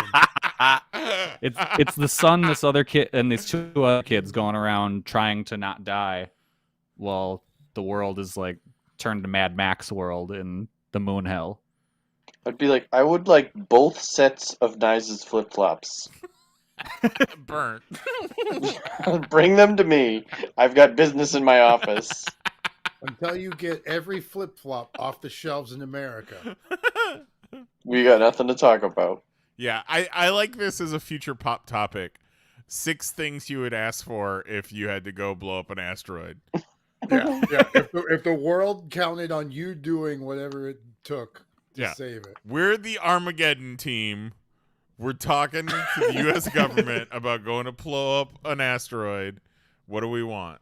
it's the son, this other kid, and these two other kids going around trying to not die while the world is like turned to Mad Max world in the moon hell. I'd be like, I would like both sets of Nice's flip-flops. Burnt. Bring them to me. I've got business in my office. Until you get every flip flop off the shelves in America. We got nothing to talk about. Yeah, I like this as a future pop topic. 6 things you would ask for if you had to go blow up an asteroid. Yeah. If the world counted on you doing whatever it took to save it. We're the Armageddon team. We're talking to the U.S. government about going to blow up an asteroid. What do we want?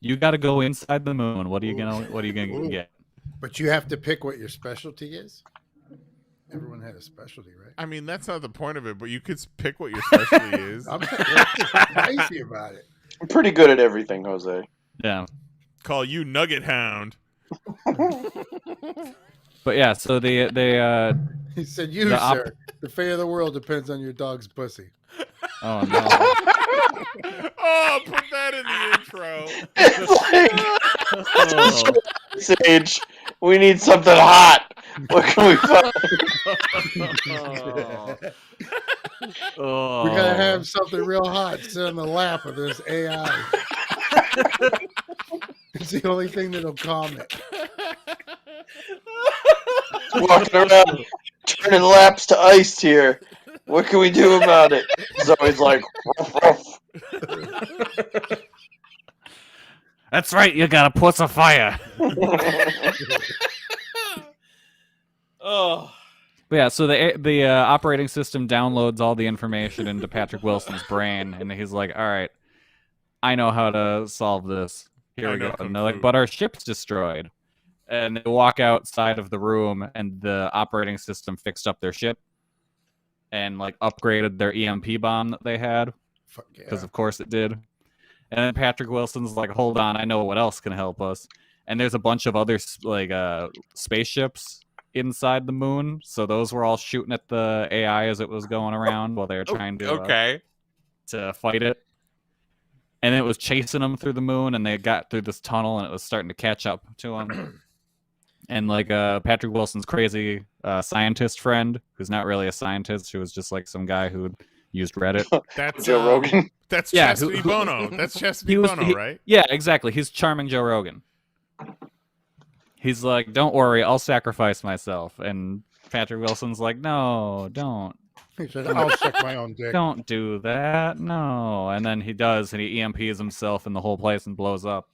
You got to go inside the moon. What are you gonna get? But you have to pick what your specialty is. Everyone had a specialty, right? I mean, that's not the point of it, but you could pick what your specialty is. I'm crazy about it. I'm pretty good at everything, Jose. Yeah. Call you Nugget Hound. But yeah, so they He said, "You, sir, the fate of the world depends on your dog's pussy." oh no. Oh, put that in the intro. It's like, Sage, we need something hot. What can we find? Oh. We gotta have something real hot sit on the lap of this AI. It's the only thing that'll calm it. Walking around, turning laps to ice here. What can we do about it? Zoe's like, ruff, ruff. That's right, you gotta put a fire. Oh. But yeah, so the operating system downloads all the information into Patrick Wilson's brain, and he's like, all right, I know how to solve this. Here we go. And they're like, but our ship's destroyed. And they walk outside of the room, and the operating system fixed up their ship and like upgraded their EMP bomb that they had, because of course it did. And then Patrick Wilson's like, hold on, I know what else can help us. And there's a bunch of other like spaceships inside the moon, so those were all shooting at the AI as it was going around while they were trying to fight it. And it was chasing them through the moon, and they got through this tunnel, and it was starting to catch up to them. And like Patrick Wilson's crazy scientist friend, who's not really a scientist, who was just like some guy who used Reddit. That's Joe Rogan. That's Chastity Bono. That's Chastity Bono, right? Yeah, exactly. He's charming Joe Rogan. He's like, don't worry, I'll sacrifice myself. And Patrick Wilson's like, no, don't. He said, I'll suck my own dick. Don't do that. No. And then he does, and he EMPs himself in the whole place and blows up.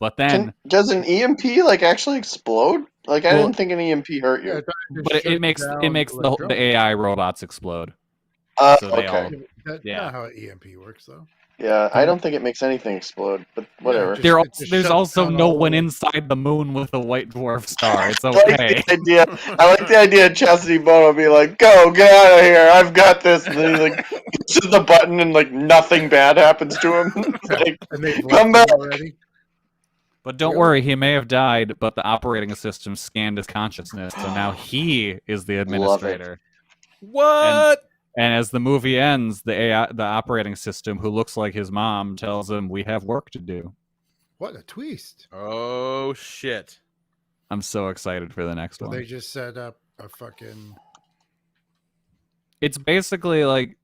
But then... Does an EMP like actually explode? Like, I didn't think an EMP hurt you. But it makes the AI robots explode. So they all... That's not how an EMP works, though. Yeah, I don't think it makes anything explode, but whatever. There's also no one inside the moon with a white dwarf star. It's I okay. I like the idea of Chastity Bono being like, go, get out of here, I've got this. And then he like pushes the button and like nothing bad happens to him. Like, come back. Already. But don't worry, he may have died, but the operating system scanned his consciousness, so now he is the administrator. What? And as the movie ends, the operating system, who looks like his mom, tells him, we have work to do. What a twist. Oh, shit. I'm so excited for the next one. They just set up a fucking... It's basically like...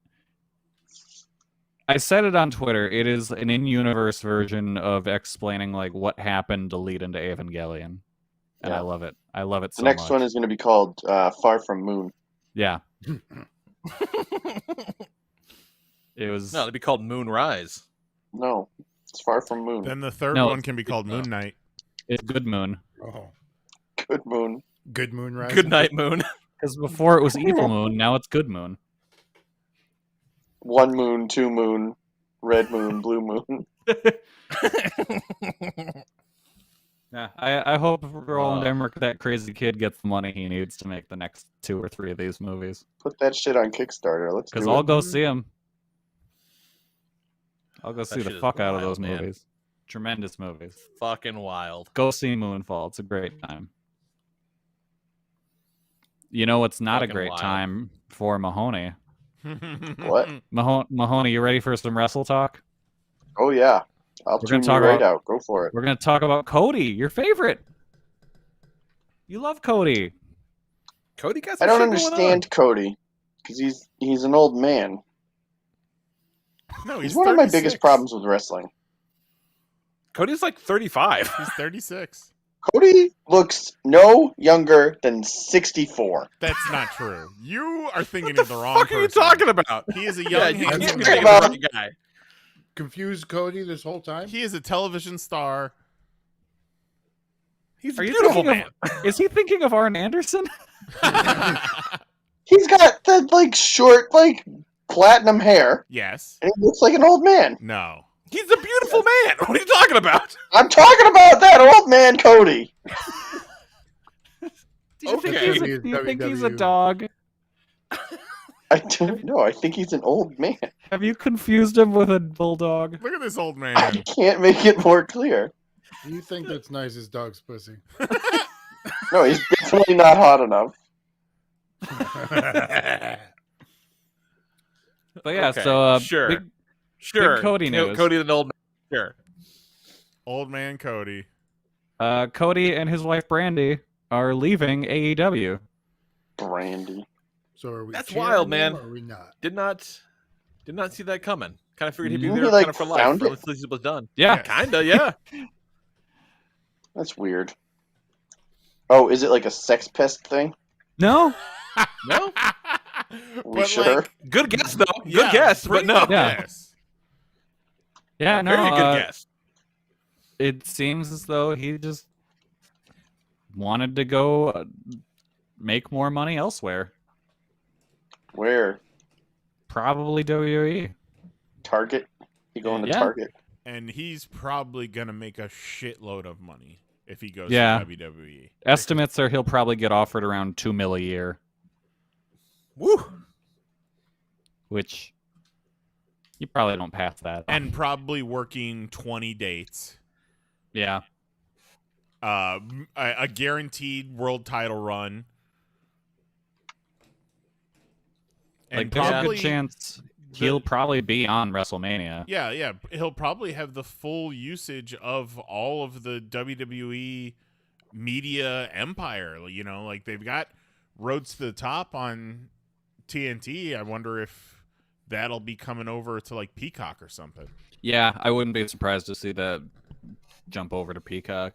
I said it on Twitter. It is an in-universe version of explaining like what happened to lead into Evangelion. And I love it. I love it so much. The next one is going to be called Far From Moon. Yeah. It was... No, it'd be called Moonrise. No, it's Far From Moon. Then the third one can be called Moon Knight. It's Good Moon. Oh. Good Moon. Good Moon Rising. Good night, Moon. Because before it was Evil Moon, now it's Good Moon. 1 moon, 2 moon, red moon, blue moon. Yeah, I hope Roland Emmerich, that crazy kid, gets the money he needs to make the next 2 or 3 of these movies. Put that shit on Kickstarter. Let's do Because it. I'll go see them. I'll go see shit the is fuck out of wild, those man. movies. Tremendous movies. Fucking wild. Go see Moonfall. It's a great time. You know what's not Fucking a great wild. time for Mahoney? What? Mahoney, you ready for some wrestle talk? Oh, yeah. I'll We're tune gonna you talk right about- out. Go for it. We're going to talk about Cody, your favorite. You love Cody. Cody got I some don't shit going on. understand Cody. Because he's an old man. No, He's he's one of my 36. biggest problems with wrestling. Cody's like 35. He's 36. Cody looks no younger than 64. That's not true. You are thinking What of the the wrong fuck are you person. talking about? He is a Yeah, young you handsome can't be man. thinking of the right guy. Confused Cody this whole time? He is a television star. He's a Are you beautiful thinking man. Is he thinking of Arn Anderson? He's got that, short, platinum hair. Yes. And he looks like an old man. No. He's a beautiful man. What are you talking about? I'm talking about that old man Cody. Do you think, Okay. do you think he's a WW. dog? I don't know. I think he's an old man. Have you confused him with a bulldog? Look at this old I man. can't make it more clear. You think that's nice as dog's pussy? No, he's definitely not hot enough. But yeah, Okay, so sure. big Sure. Cody news. Cody's an old man. Sure. Old man Cody. Cody and his wife Brandy are leaving AEW. Brandy. So are we That's cheering wild, him man. Or are we not? Did not see that coming. Kind of figured he'd be Didn't there he, kind of for life. found For it? at least it was done. Yeah, Kinda, yeah. That's weird. Oh, is it like a sex pest thing? no, No? We But, sure? like, Good guess, though. Good yeah, guess, but pretty no. good Yeah. guess. yeah, no. Very good guess. It seems as though he just wanted to go make more money elsewhere. Where? Probably WWE. Target? You going to Yeah. Target? And he's probably going to make a shitload of money if he goes Yeah. to WWE. Estimates are he'll probably get offered around $2 million a year, Woo. which you probably don't pass that. And probably working 20 dates. Yeah, A guaranteed world title run. And like there's a probably, good chance he'll probably be on WrestleMania. Yeah. He'll probably have the full usage of all of the WWE media empire. You know, like they've got Roads to the Top on TNT. I wonder if that'll be coming over to like Peacock or something. Yeah, I wouldn't be surprised to see that jump over to Peacock.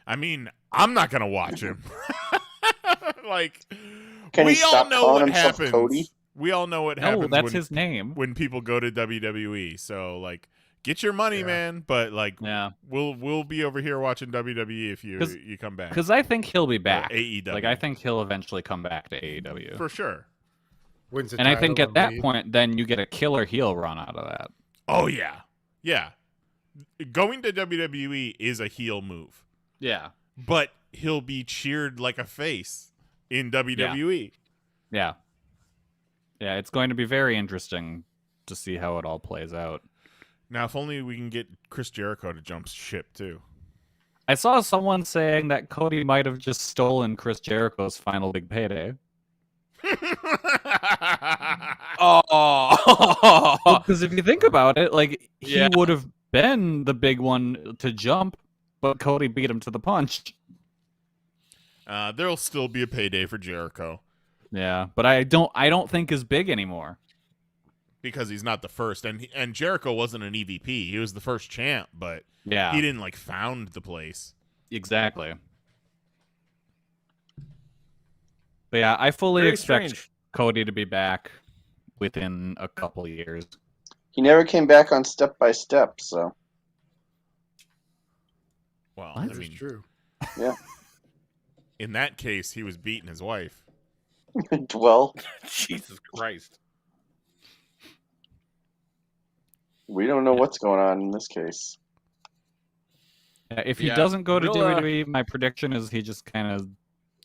I mean, I'm not gonna watch him. Like, Can we he all stop know calling what himself happens. Cody? We all know what No, happens that's when, his name. when people go to WWE. So, like, get your money, Yeah. man. But like, Yeah, we'll be over here watching WWE if you 'Cause- you come back. because I think he'll be Or back. AEW. Like I think he'll eventually come back to AEW. for sure. Wins the And I think title, at that leave. point, then you get a killer heel run out of that. Oh yeah. Going to WWE is a heel move, Yeah, but he'll be cheered like a face in WWE. yeah, yeah. It's going to be very interesting to see how it all plays out. Now, if only we can get Chris Jericho to jump ship too. I saw someone saying that Cody might have just stolen Chris Jericho's final big payday. Oh. Because if you think about it, like he Yeah. would have been the big one to jump, but Cody beat him to the punch. There'll still be a payday for Jericho Yeah, but I don't think is big anymore. because he's not the first, and Jericho wasn't an EVP. He was the first champ, but Yeah, he didn't like found the place. exactly. But yeah, I fully Very expect strange. Cody to be back within a couple years. He never came back on Step by Step, so Well, What? I This mean, is true. In that case, he was beating his wife. Well, Jesus Christ. we don't know what's going on in this case. If he Yeah, doesn't go to real, WWE, my prediction is he just kind of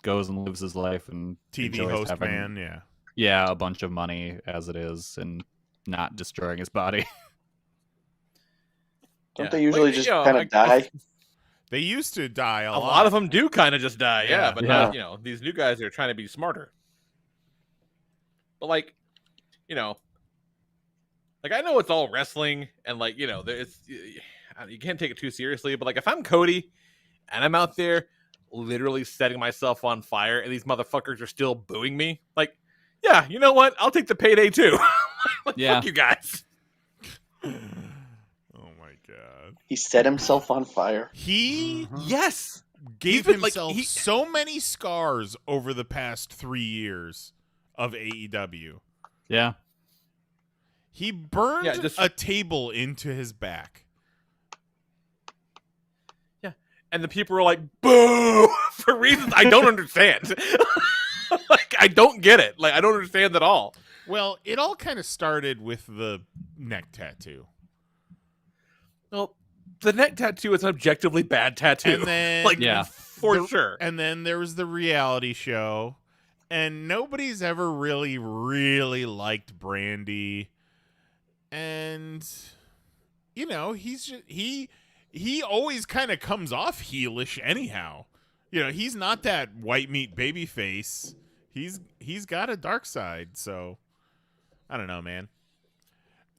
goes and lives his life and TV enjoys host having, man, yeah. yeah, a bunch of money as it is and not destroying his body. Don't they usually Like, just you know, kind of die? They used to die a A lot of them do kind of just die, Yeah. but Yeah. not, these new guys are trying to be smarter. But like, like I know it's all wrestling and like, it's you can't take it too seriously, but like if I'm Cody and I'm out there literally setting myself on fire and these motherfuckers are still booing me, like, yeah, you know what? I'll take the payday too. Like, Yeah. fuck you guys. Oh my god. He set himself on fire. He Yes. gave been, like, himself so many scars over the past 3 years of AEW. Yeah. He burned Yeah, just- a table into his back. And the people were like, boo, for reasons I don't understand. Like, I don't get it. Like, I don't understand at all. Well, it all kind of started with the neck tattoo. Well, the neck tattoo is an objectively bad tattoo. And then like, Yeah. for sure. And then there was the reality show, and nobody's ever really liked Brandy. And he's just, he always kind of comes off heelish anyhow. He's not that white meat baby face. He's got a dark side, so I don't know, man.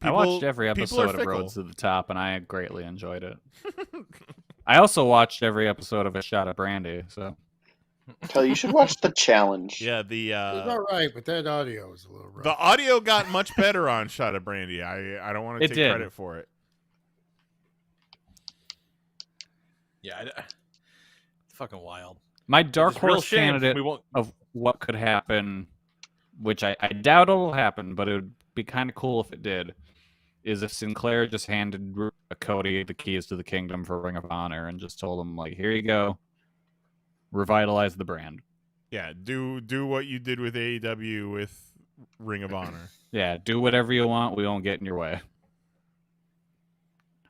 I watched every episode of Roads to the Top, and I greatly enjoyed it. I also watched every episode of A Shot of Brandy, so... Kelly, you should watch The Challenge. Yeah, It was all right, but that audio was a little rough. the audio got much better on Shot of Brandy. I don't want to It take did. credit for it. Yeah, it's fucking wild. My dark It's a real horse shame candidate we won't. of what could happen, which I doubt it'll happen, but it would be kind of cool if it did, is if Sinclair just handed Cody the keys to the kingdom for Ring of Honor and just told him, like, here you go, revitalize the brand. Yeah, do what you did with AEW with Ring of Honor. Yeah, do whatever you want. We won't get in your way.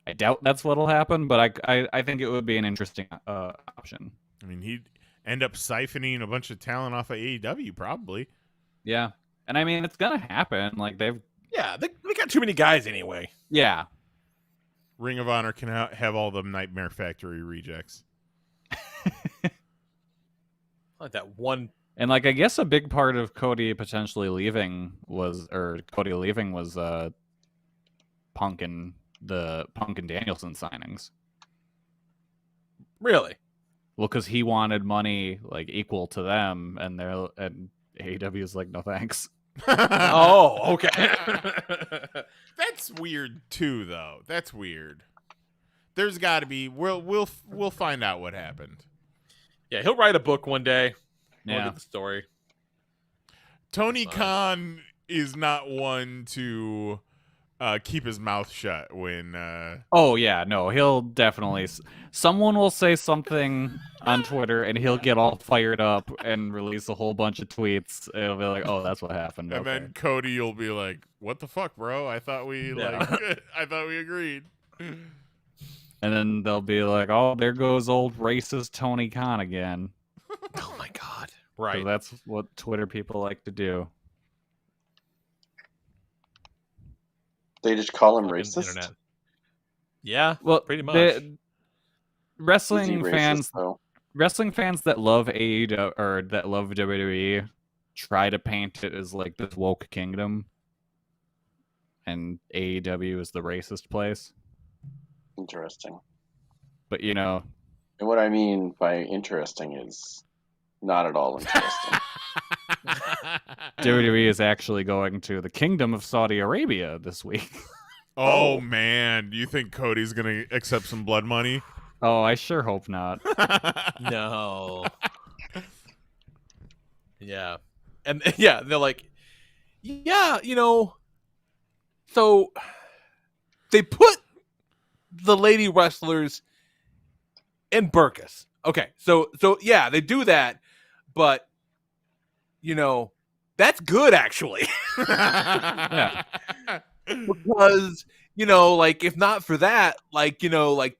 I doubt that's what'll happen, but I think it would be an interesting option. I mean, he'd end up siphoning a bunch of talent off of AEW, probably. Yeah, and I mean it's gonna happen. Like they've Yeah, they got too many guys anyway. yeah. Ring of Honor can have all the Nightmare Factory rejects. Like that one. And like I guess a big part of Cody potentially leaving was Punk and Danielson signings. Really? Well, because he wanted money like equal to them, and AEW is like, no thanks. Oh, okay. That's weird too, though. That's weird. There's got to be. We'll find out what happened. Yeah, he'll write a book one day. We'll Yeah. get the story. Tony Khan is not one to keep his mouth shut when. Oh yeah, no, he'll definitely. Someone will say something on Twitter, and he'll get all fired up and release a whole bunch of tweets. It'll be like, oh, that's what happened. And Okay. then Cody will be like, "What the fuck, bro? I thought we I thought we agreed." And then they'll be like, oh, there goes old racist Tony Khan again. Oh my god. So Right. that's what Twitter people like to do. They just call him Fucking racist. internet. Yeah, Well, pretty much. Is he wrestling racist, fans though? that love AEW or that love WWE try to paint it as like this woke kingdom, and AEW is the racist place. Interesting. But you know, And what I mean by interesting is not at all interesting. WWE is actually going to the Kingdom of Saudi Arabia this week. Oh man, do you think Cody's gonna accept some blood money? Oh, I sure hope not. No. Yeah. And yeah, they're like, yeah, so they put the lady wrestlers in burkas. Okay, so yeah, they do that, but that's good actually. Yeah. Because like if not for that, like they don't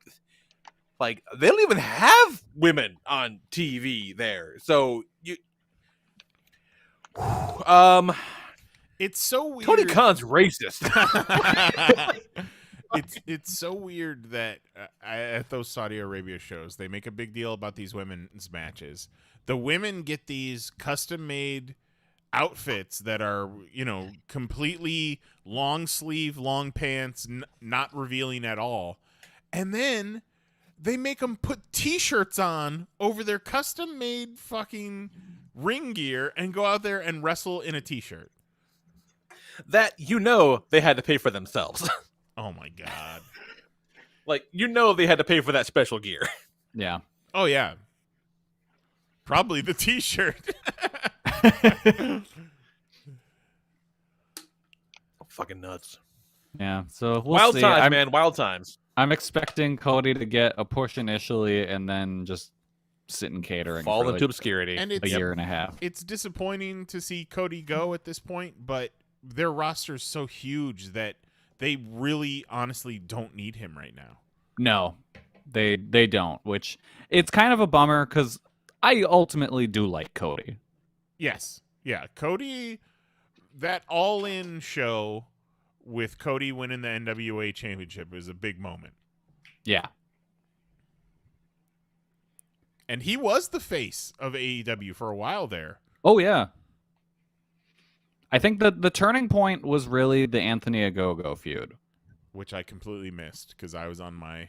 even have women on TV there. So It's so weird. Tony Khan's racist. It's so weird that at those Saudi Arabia shows, they make a big deal about these women's matches. The women get these custom-made outfits that are, completely long sleeve, long pants, not revealing at all. And then they make them put T-shirts on over their custom-made fucking ring gear and go out there and wrestle in a T-shirt. That they had to pay for themselves. Oh my god. Like they had to pay for that special gear. Yeah. Oh yeah. Probably the T-shirt. Fucking nuts. Yeah. So we'll Wild see. times, man. Wild times. I'm expecting Cody to get a push initially and then just sit in catering Fall for into obscurity. And a year and a half. It's disappointing to see Cody go at this point, but their roster's so huge that they really honestly don't need him right now. No, they don't, which it's kind of a bummer because I ultimately do like Cody. Yes. Yeah. Cody, that all-in show with Cody winning the NWA championship is a big moment. Yeah. And he was the face of AEW for a while there. Oh, yeah. I think that the turning point was really the Anthony Ogogo feud. Which I completely missed because I was on my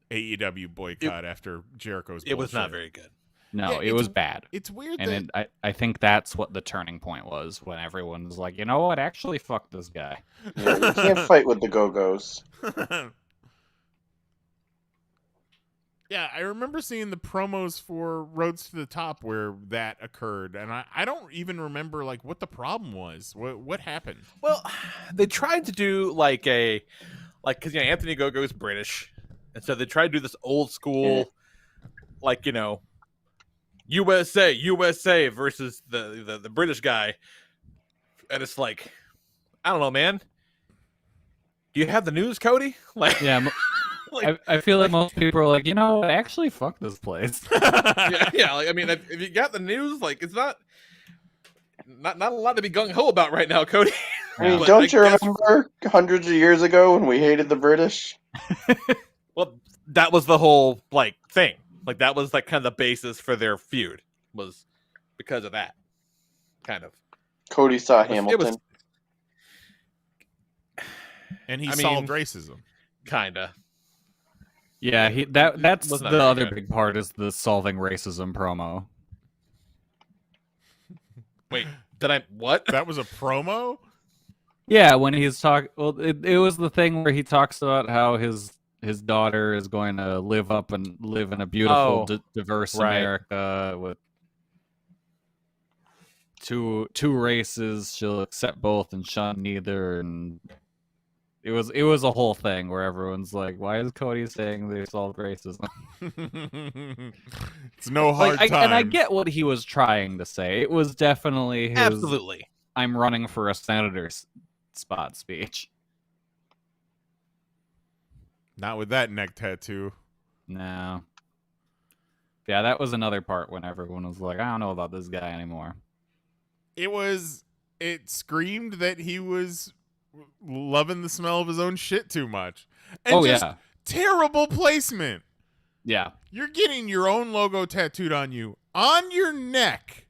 AEW boycott after Jericho's It was bullshit. not very good. No, Yeah, it was bad. It's weird And that... I think that's what the turning point was when everyone was like, you know what? Actually, fuck this guy. Yeah, you can't fight with the Go-Go's. Yeah, I remember seeing the promos for Roads to the Top where that occurred, and I don't even remember like what the problem was. What happened? Well, they tried to do because Anthony Gogo is British, and so they tried to do this old school, USA versus the British guy, and it's like, I don't know, man. Do you have the news, Cody? Like, Yeah. I feel like most people are like, you know what? Actually, fuck this place. yeah. Like, I mean, if you got the news, like, it's not a lot to be gung ho about right now, Cody. I mean, But don't you guess- remember hundreds of years ago when we hated the British? Well, that was the whole thing. Like that was kind of the basis for their feud was because of that. Kind of. Cody saw It was- Hamilton. And he I solved mean- racism. Kinda. Yeah, that's Was not the very other good. big part is the solving racism promo. Wait, did I what? That was a promo? Yeah, when he's talking, well, it was the thing where he talks about how his daughter is going to live in a beautiful, diverse right. America with two races. She'll accept both and shun neither. And it was a whole thing where everyone's like, "Why is Cody saying they solved racism?" It's no hard time. And I get what he was trying to say. It was definitely his Absolutely. "I'm running for a senator's spot" speech. Not with that neck tattoo. No. Yeah, that was another part when everyone was like, I don't know about this guy anymore. It screamed that he was loving the smell of his own shit too much. And yeah. Terrible placement. Yeah. You're getting your own logo tattooed on you, on your neck.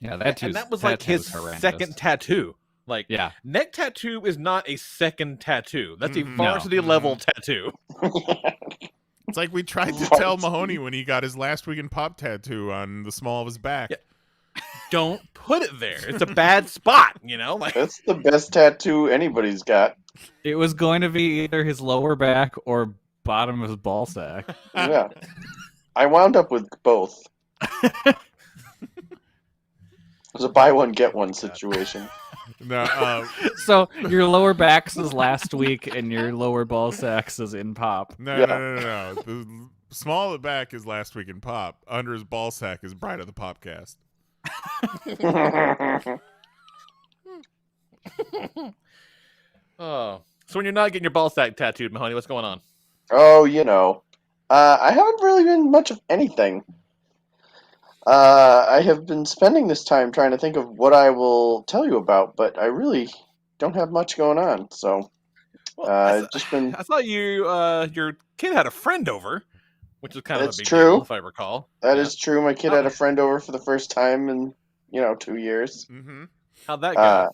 Yeah, And that was his second tattoo. Like, Yeah. neck tattoo is not a second tattoo. That's a varsity level tattoo. It's like we tried to tell Mahoney when he got his last week in PoP tattoo on the small of his back. Yeah. Don't put it there. It's a bad spot, Like, That's the best tattoo anybody's got. It was going to be either his lower back or bottom of his ball sack. Yeah. I wound up with both. It was a buy one, get one situation. No, So your lower back's is last week and your lower ball sack's is in PoP. no. The Small at the back is Last Week in Pop. Under his ball sack is Bride of the Popcast. Oh, so when you're not getting your ball sack tattooed, Mahoney, what's going on? Oh, I haven't really been much of anything. I have been spending this time trying to think of what I will tell you about, but I really don't have much going on. So, I've just been. I thought your kid had a friend over, which is kind of a That's big true. deal, if I recall. That is true. My kid had a friend over for the first time in 2 years. Mm-hmm. How'd that go?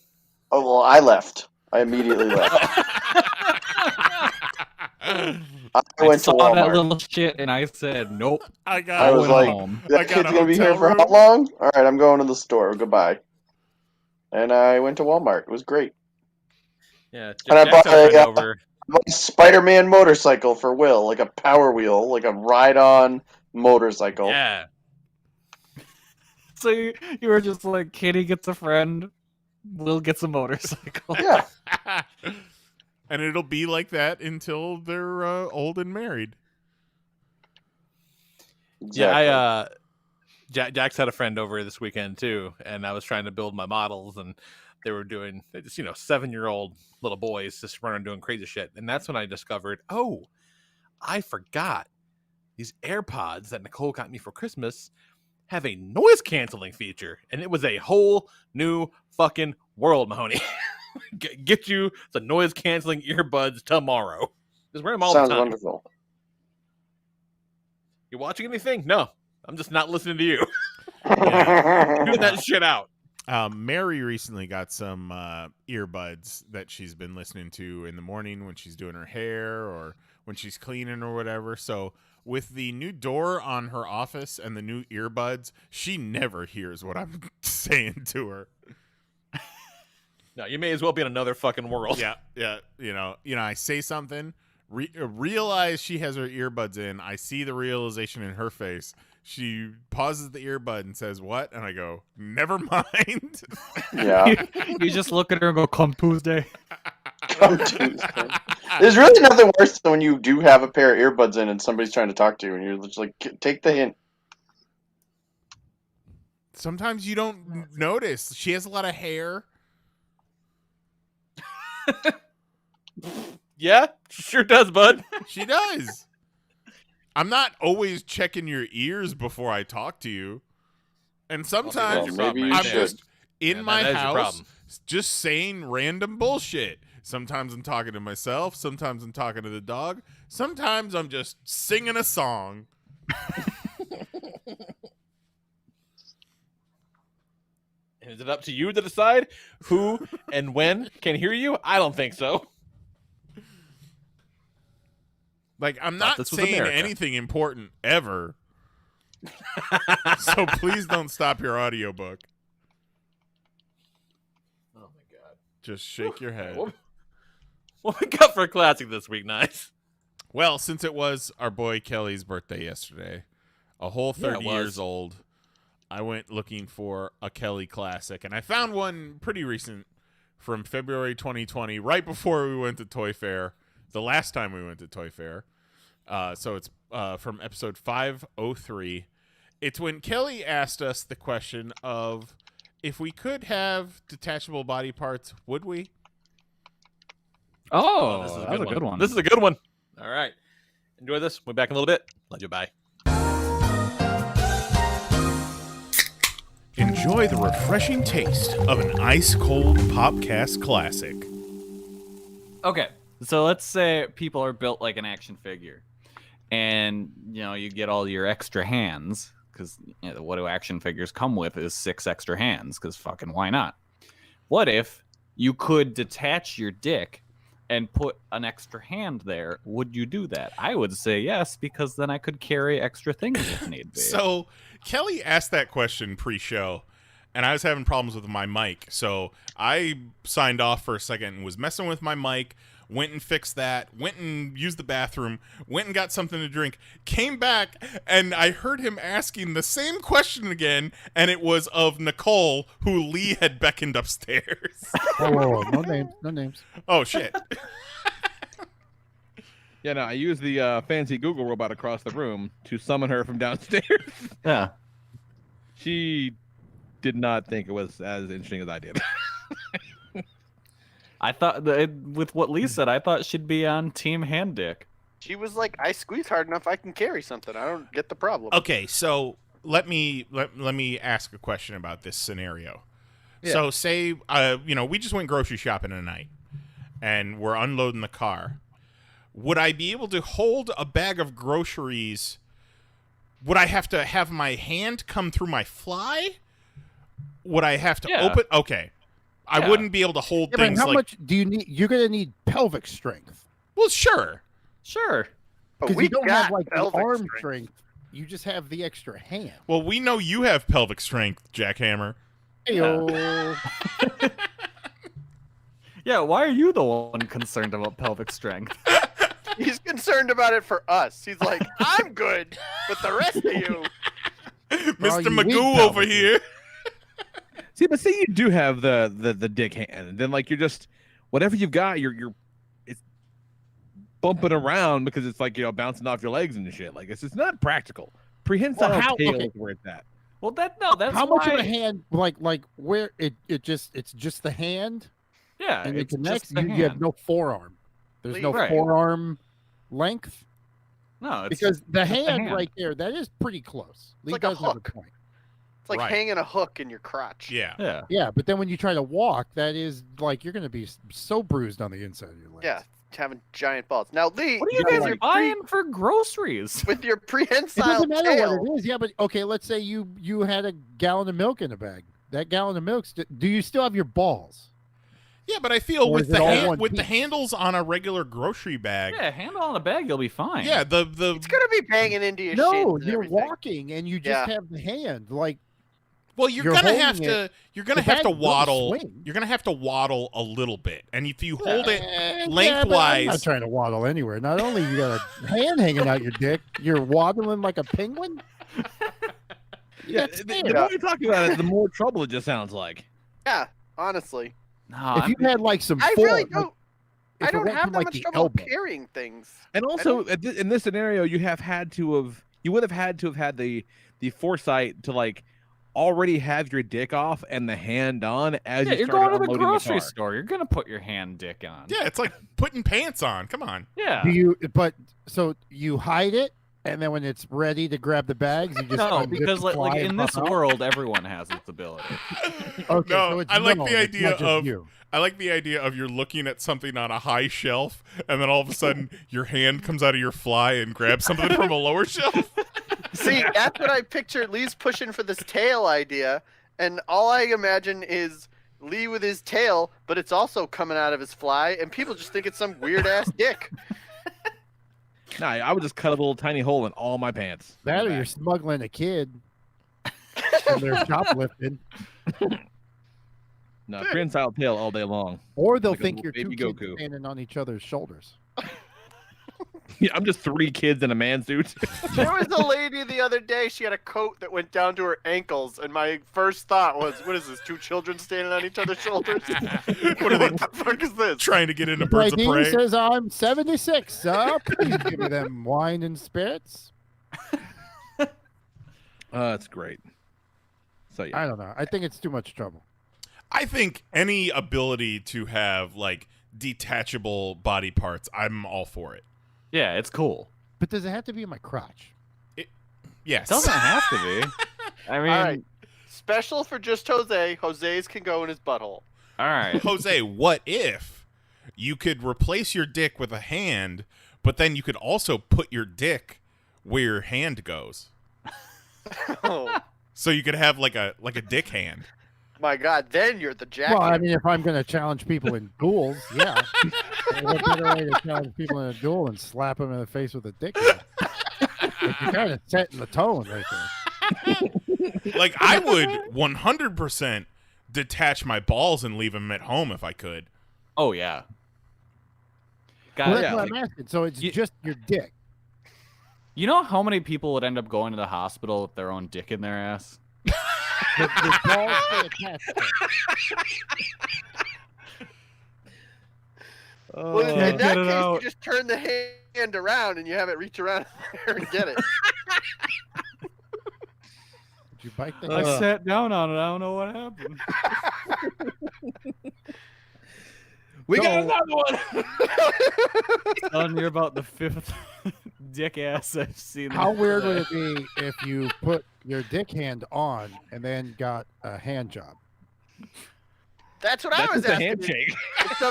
Oh well, I left. I immediately left. I went to saw that Walmart. little shit and I said, nope. I I was went like, home. that I got kid's a gonna be here hotel for how room. long? All right, I'm going to the store. Goodbye. And I went to Walmart. It was great. Yeah, And I Jack's bought had a friend a over. Spider-Man motorcycle for Will, like a Power Wheel, like a ride-on motorcycle. Yeah. So you were just like, Kitty gets a friend, Will gets a motorcycle. Yeah. And it'll be like that until they're old and married. Exactly. Yeah, Jack's had a friend over this weekend too, and I was trying to build my models, and they were doing just 7-year-old little boys just running doing crazy shit, and that's when I discovered, oh, I forgot these AirPods that Nicole got me for Christmas have a noise canceling feature, and it was a whole new fucking world, Mahoney. Get you the noise canceling earbuds tomorrow. Just wear them all Sounds the time. wonderful. You watching anything? No, I'm just not listening to you. Doing that shit out. Mary recently got some earbuds that she's been listening to in the morning when she's doing her hair or when she's cleaning or whatever. So with the new door on her office and the new earbuds, she never hears what I'm saying to her. No, you may as well be in another fucking world. Yeah. I say something, realize she has her earbuds in. I see the realization in her face. She pauses the earbud and says, "What?" And I go, "Never mind." Yeah. You just look at her and go, come Tuesday. Come Tuesday. There's really nothing worse than when you do have a pair of earbuds in and somebody's trying to talk to you and you're just like, take the hint. Sometimes you don't notice. She has a lot of hair. Yeah, sure does, bud. She does. I'm not always checking your ears before I talk to you. And sometimes Well, maybe you I'm should. just in Yeah, my that is your house problem. just saying random bullshit. Sometimes I'm talking to myself. Sometimes I'm talking to the dog. Sometimes I'm just singing a song. Is it up to you to decide who and when can hear you? I don't think so. Like, I'm Thought not this was saying America. anything important ever. So please don't stop your audiobook. Oh my god. Just shake your head. What we got for a classic this week, Nice? Well, since it was our boy Kelly's birthday yesterday, a whole Yeah, it 30 was. years old, I went looking for a Kelly classic, and I found one pretty recent from February 2020, right before we went to Toy Fair, the last time we went to Toy Fair. So it's from episode 503. It's when Kelly asked us the question of, if we could have detachable body parts, would we? Oh, This is that was a good one. This is a good one. All right. Enjoy this. We'll be back in a little bit. Love you. Bye. Enjoy the refreshing taste of an ice-cold Popcast classic. Okay, so let's say people are built like an action figure, and you get all your extra hands because what do action figures come with is 6 extra hands because fucking why not? What if you could detach your dick and put an extra hand there? Would you do that? I would say yes, because then I could carry extra things if need be. So Kelly asked that question pre-show, and I was having problems with my mic. So I signed off for a second and was messing with my mic, went and fixed that, went and used the bathroom, went and got something to drink, came back, and I heard him asking the same question again, and it was of Nicole, who Lee had beckoned upstairs. Oh, no names. Oh, shit. Yeah, no, I used the fancy Google robot across the room to summon her from downstairs. Yeah. She did not think it was as interesting as I did. I thought with what Lee said, I thought she'd be on Team Hand Dick. She was like, I squeeze hard enough, I can carry something. I don't get the problem. Okay, so let me ask a question about this scenario. Yeah. So say we just went grocery shopping tonight and we're unloading the car. Would I be able to hold a bag of groceries? Would I have to have my hand come through my fly? Would I have to open? Okay. I wouldn't be able to hold things but how like... much do you need? You're going to need pelvic strength. Well, sure. Sure. Because we you don't got have like the pelvic arm strength. strength. You just have the extra hand. Well, we know you have pelvic strength, Jackhammer. Hey-o. Yeah, why are you the one concerned about pelvic strength? He's concerned about it for us. He's like, I'm good, but the rest of you. Mr. you weak Magoo pelvic over here. See, but say you do have the dick hand, and then like you're just whatever you've got, you're it's bumping around because it's like bouncing off your legs and shit. Like it's not practical. Prehensile tail is where it's at. Well, that's How much why... of a hand? Like where it's just the hand. Yeah, And it it's connects. just the You have hand. no forearm. There's no Right. forearm length No, it's because the just the hand hand. right there, that is pretty close. Lee like a does have a hook. point. It's like Right. hanging a hook in your crotch. Yeah. Yeah. Yeah, but then when you try to walk, that is like you're going to be so bruised on the inside of your legs. Yeah, having giant balls. Now, Lee, What are you gotta, guys like, buying for groceries? with your It prehensile doesn't matter tail, what it is. Yeah, but okay, let's say you had a gallon of milk in a bag. That gallon of milk, do you still have your balls? Yeah, but I feel Or with is it all one with the piece? handles on a regular grocery bag. Yeah, handle on a bag, you'll be fine. Yeah, the it's gonna be banging into your No, shins and you're everything. walking and you just Yeah. have the hand. Like well, you're you're gonna have holding to you're gonna The have to bag will waddle. swing. You're gonna have to waddle a little bit, and if you hold it Yeah, but I'm lengthwise, not trying to waddle anywhere. Not only you got a hand hanging out your dick, you're waddling like a penguin. Yeah, That's the fair. more you're talking about it, the more trouble it just sounds like. Yeah, honestly, No, If you had like some I form, really like, don't. if I it don't went have from, that like, much the trouble elbow. carrying things. And also, in this scenario, you would have had to have the foresight to like already have your dick off and the hand on as yeah, you you're started going to the unloading grocery car. store. You're gonna put your hand dick on. yeah, it's like putting pants on. Come on. Yeah. Do you? But so you hide it, and then when it's ready to grab the bags, you just No, unzip because the like fly in and this pop out? world, everyone has this ability. Okay, No, so it's I like known, the it's idea not just of- you. I like the idea of you're looking at something on a high shelf, and then all of a sudden your hand comes out of your fly and grabs something from a lower shelf. See, that's what I pictured. Lee's pushing for this tail idea, and all I imagine is Lee with his tail, but it's also coming out of his fly, and people just think it's some weird ass dick. Nah, I would just cut a little tiny hole in all my pants. That or Back. you're smuggling a kid. And they're shoplifting, No, prehensile tail all day long. or they'll Like a think little you're two baby kids Goku. standing on each other's shoulders. Yeah, I'm just 3 kids in a man suit. There was a lady the other day, she had a coat that went down to her ankles, and my first thought was, what is this, 2 children standing on each other's shoulders? What are they What the fuck is this? trying to get into Birds of ID Prey? says I'm 76. Please give me them wine and spirits. That's great. So yeah, I don't know. I think it's too much trouble. I think any ability to have like detachable body parts, I'm all for it. Yeah, it's cool. But does it have to be in my crotch? Yes. Doesn't have to be. I mean, All right. Special for just Jose. Jose's can go in his butthole. all right. Jose, what if you could replace your dick with a hand, but then you could also put your dick where your hand goes? Oh, So you could have like a dick hand. my God. Then you're the jacket. Well, I mean, if I'm going to challenge people in duels, yeah. What better way to challenge people in a duel and slap them in the face with a dick? You're kind of setting the tone right there. Like I would 100% detach my balls and leave them at home if I could. Oh yeah. Well, Guys, that's yeah, what I'm asking. So it's just your dick. you know how many people would end up going to the hospital with their own dick in their ass? The balls stay attached to it. Well, in Can't that get it case, out. you just turn the hand around and you have it reach around there and get it. Did you bite the I hand? sat down on it. I don't know what happened. We got So- another one. Telling you about the 5th dick ass I've seen. How weird would it be if you put your dick hand on and then got a hand job? That's what I was That's a asking. handshake. If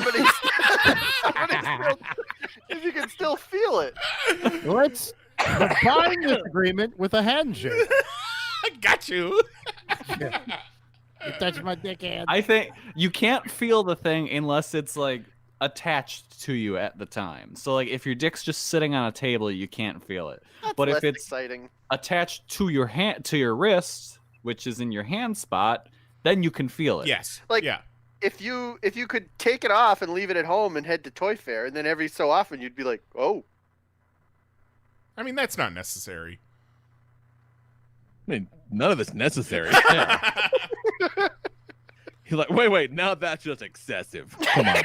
if you can still feel it. Let's combine this agreement with a handshake. I got you. You touch my dick hand. I think you can't feel the thing unless it's like attached to you at the time. So like if your dick's just sitting on a table, you can't feel it. That's But if less it's exciting. attached to your hand, to your wrist, which is in your hand spot, then you can feel it. Yes. Like- yeah. If you could take it off and leave it at home and head to Toy Fair, and then every so often you'd be like, oh, I mean, that's not necessary. I mean, none of it's necessary. You're like, wait, now that's just excessive. Come on.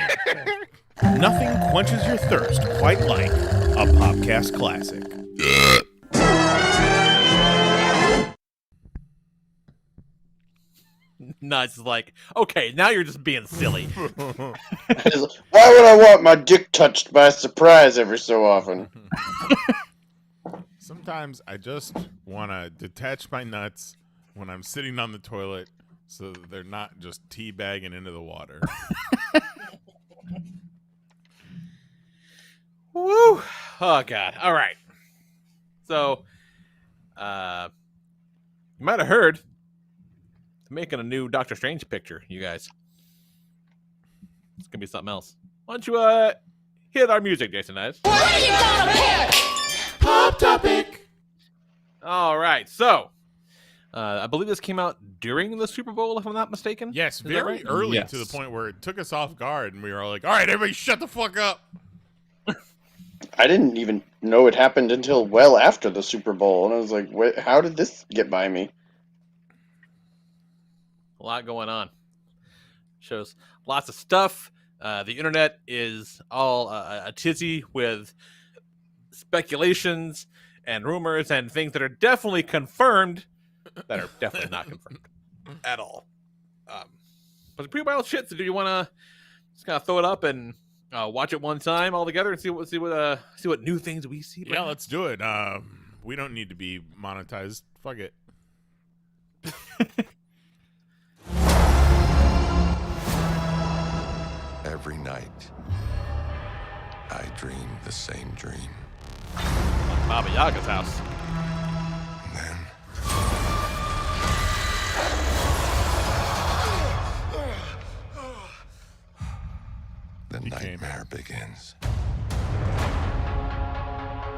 Nothing quenches your thirst quite like a Popcast classic. Nuts like, okay, now you're just being silly. Why would I want my dick touched by surprise every so often? Sometimes I just want to detach my nuts when I'm sitting on the toilet so that they're not just teabagging into the water. Woo! Oh God! All right. So, you might have heard they're making a new Doctor Strange picture. You guys, it's gonna be something else. Why don't you hit our music, Jason Knives? Pop topic. All right. So, I believe this came out during the Super Bowl, if I'm not mistaken. Yes, Is that very right? early Yes. to the point where it took us off guard, and we were all like, "All right, everybody, shut the fuck up." I didn't even know it happened until well after the Super Bowl, and I was like, "Wait, how did this get by me?" A lot going on. Shows lots of stuff. The internet is all a tizzy with speculations and rumors and things that are definitely confirmed that are definitely not confirmed at all. But it's pretty wild shit. So do you want to just kind of throw it up and watch it one time all together and see what new things we see? Yeah, let's do it. We don't need to be monetized. Fuck it. Every night, I dream the same dream. Baba Yaga's house. And then, the He came. nightmare begins.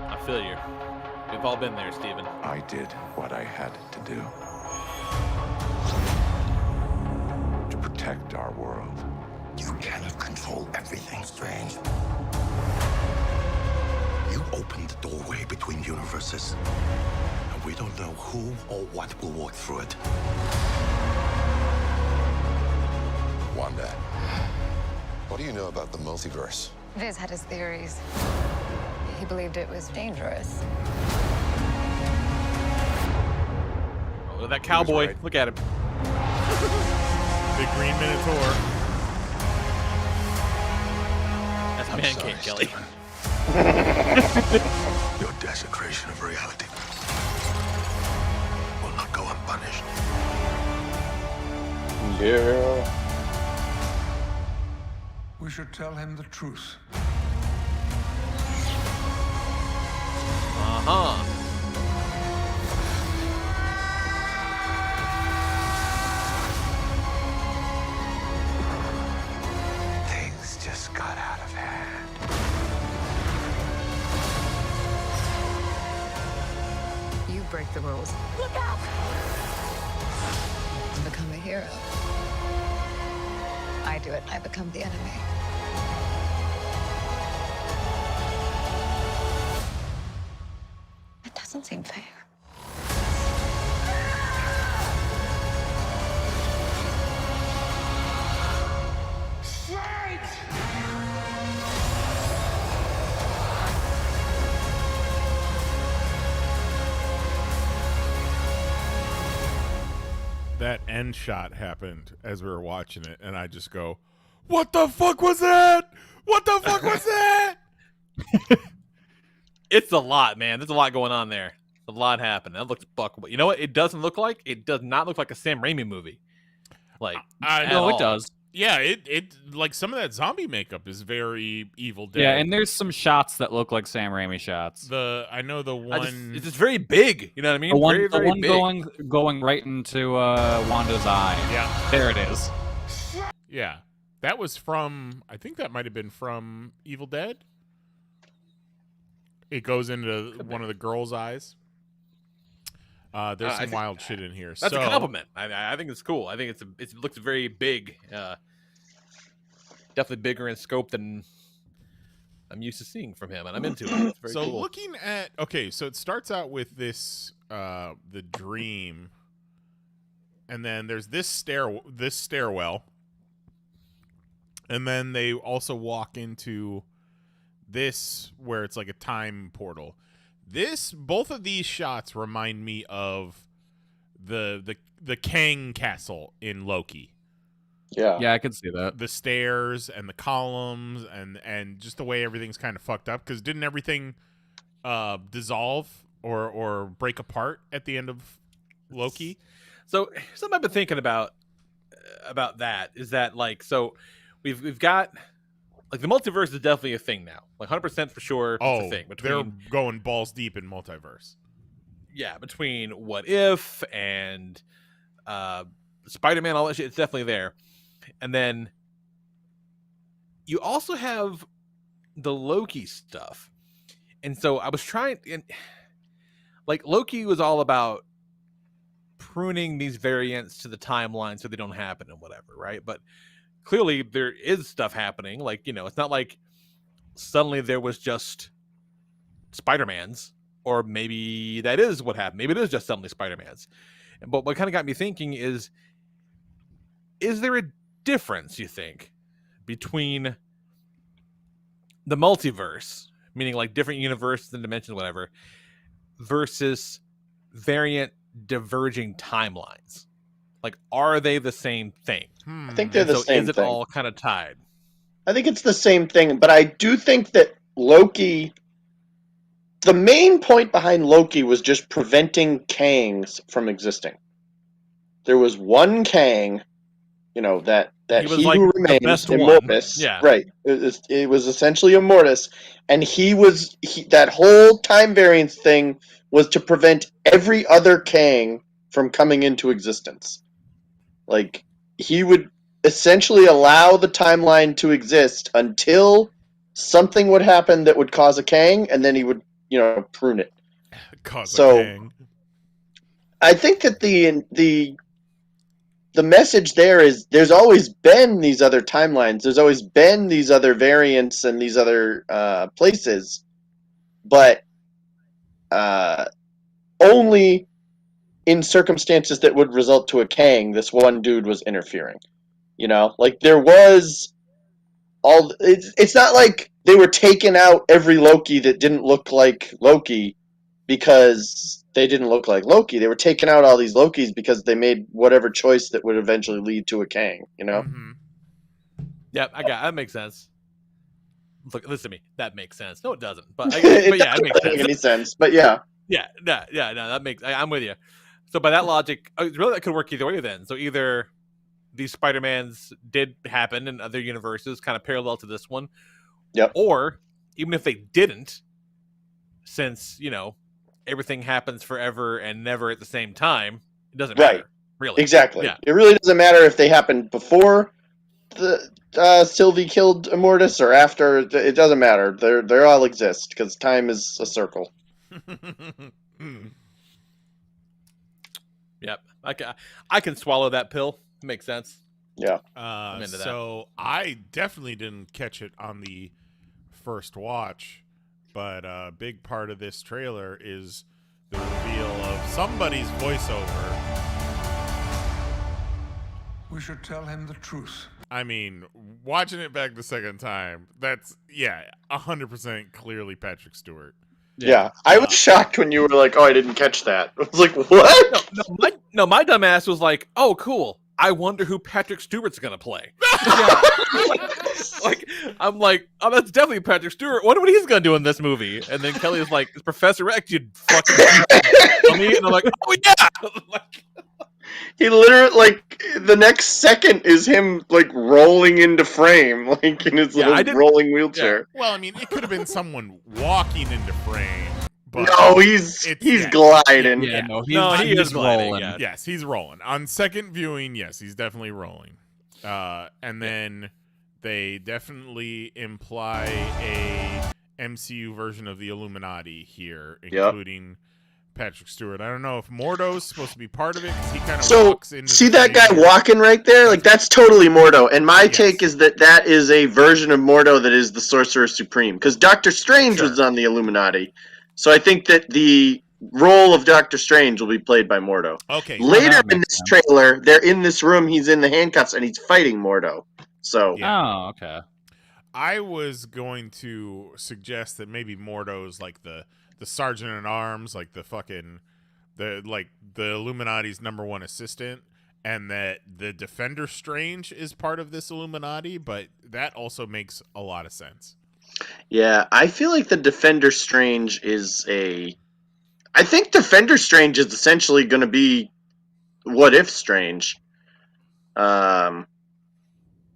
I feel you. We've all been there, Steven. I did what I had to do to protect our world. You cannot control everything, Strange. You opened the doorway between universes, and we don't know who or what will walk through it. Wanda, what do you know about the multiverse? Viz had his theories. He believed it was dangerous. Oh, look at that cowboy. right. Look at him. Big green Minotaur. That's I'm Man sorry, Cave, Kelly. Steven. Your desecration of reality will not go unpunished. Yeah. We should tell him the truth. Uh-huh. Things just got out of hand. You break the rules. Look out! And become a hero. I do it, I become the enemy. It doesn't seem fair. That end shot happened as we were watching it, and I just go, "What the fuck was that? What the fuck was that?" It's a lot, man. There's a lot going on there. A lot happened. That looks buckable. You know what? It doesn't look like. It does not look like a Sam Raimi movie. Like, I No, know it does. Yeah, it like some of that zombie makeup is very Evil Dead. Yeah, and there's some shots that look like Sam Raimi shots. I know the one. It's just very big. You know what I mean? The one, very, the very one big. going right into Wanda's eye. Yeah, There it is. yeah. That was from. I think that might have been from Evil Dead. It goes into one of the girls' eyes. There's some wild shit in here. That's so, a compliment. I think it's cool. I think it looks very big. Definitely bigger in scope than I'm used to seeing from him, and I'm into it. It's very so cool. looking at so it starts out with this the dream, and then there's this stairwell, and then they also walk into this where it's like a time portal. Both of these shots remind me of the Kang castle in Loki. Yeah, I could see that. The stairs and the columns and just the way everything's kind of fucked up, because didn't everything dissolve or break apart at the end of Loki? So something I've been thinking about that is that, like, so we've got, like, the multiverse is definitely a thing now, like 100% for sure. It's a thing. They're going balls deep in multiverse. Yeah, between What If and Spider-Man, all that shit, it's definitely there. And then you also have the Loki stuff. And so I was trying, and like, Loki was all about pruning these variants to the timeline so they don't happen and whatever, right? But clearly there is stuff happening. Like, you know, it's not like suddenly there was just Spider-Mans, or maybe that is what happened. Maybe it is just suddenly Spider-Mans. But what kind of got me thinking is there a difference, you think, between the multiverse, meaning like different universes and dimensions, whatever, versus variant diverging timelines? Like, are they the same thing? I think they're the same thing. Is it all kind of tied? I think it's the same thing, but I do think that Loki, the main point behind Loki was just preventing Kangs from existing. There was one Kang, you know, that he like who the remains, best one. Immortus, Yeah. right? It was essentially Immortus, and that whole time variance thing was to prevent every other Kang from coming into existence. Like, he would essentially allow the timeline to exist until something would happen that would cause a Kang, and then he would, you know, prune it. Cause a Kang. I think that the message there is there's always been these other timelines. There's always been these other variants and these other places, but only in circumstances that would result to a Kang, this one dude was interfering. You know, like, there was all. It's not like they were taking out every Loki that didn't look like Loki because they didn't look like Loki. They were taking out all these Lokis because they made whatever choice that would eventually lead to a Kang. You know. Mm-hmm. Yeah, that makes sense. Look, listen to me. That makes sense. No, it doesn't. But, It yeah, it makes doesn't sense. make any sense. But yeah. Yeah, no, that makes. I'm with you. So by that logic, really, that could work either way. Then, so either these Spider-Mans did happen in other universes, kind of parallel to this one, Yep. Or even if they didn't, since, you know, everything happens forever and never at the same time, it doesn't matter. Really, Exactly. Yeah. It really doesn't matter if they happened before the Sylvie killed Immortus or after. It doesn't matter. They all exist because time is a circle. Yep, I can swallow that pill. Makes sense. Yeah. I'm into that. So I definitely didn't catch it on the first watch, but a big part of this trailer is the reveal of somebody's voiceover. We should tell him the truth. I mean, watching it back the second time, that's 100% clearly Patrick Stewart. Yeah, I was shocked when you were like, "Oh, I didn't catch that." I was like, "What?" My dumb ass was like, "Oh, cool. I wonder who Patrick Stewart's gonna play." I'm like, "Oh, that's definitely Patrick Stewart. Wonder what he's gonna do in this movie." And then Kelly is like, "It's Professor X, you fucking dummy." And I'm like, "Oh yeah." He literally, like, the next second is him, like, rolling into frame, like, in his little rolling wheelchair. Well, I mean, it could have been someone walking into frame. But No, he's gliding. He is gliding. rolling. Yeah. Yes, he's rolling. On second viewing, yes, he's definitely rolling. And then they definitely imply a MCU version of the Illuminati here, including Patrick Stewart. I don't know if Mordo's supposed to be part of it because he kind of walks into. See that guy walking right there? Like, that's totally Mordo. And my take is that is a version of Mordo that is the Sorcerer Supreme. Because Doctor Strange was on the Illuminati. So I think that the role of Doctor Strange will be played by Mordo. Okay. Later in this trailer, they're in this room, he's in the handcuffs, and he's fighting Mordo. So. Oh, okay. I was going to suggest that maybe Mordo's like the sergeant at arms, like the Illuminati's #1 assistant, and that the Defender Strange is part of this Illuminati, but that also makes a lot of sense. Yeah, I feel like the Defender Strange I think Defender Strange is essentially going to be What If Strange.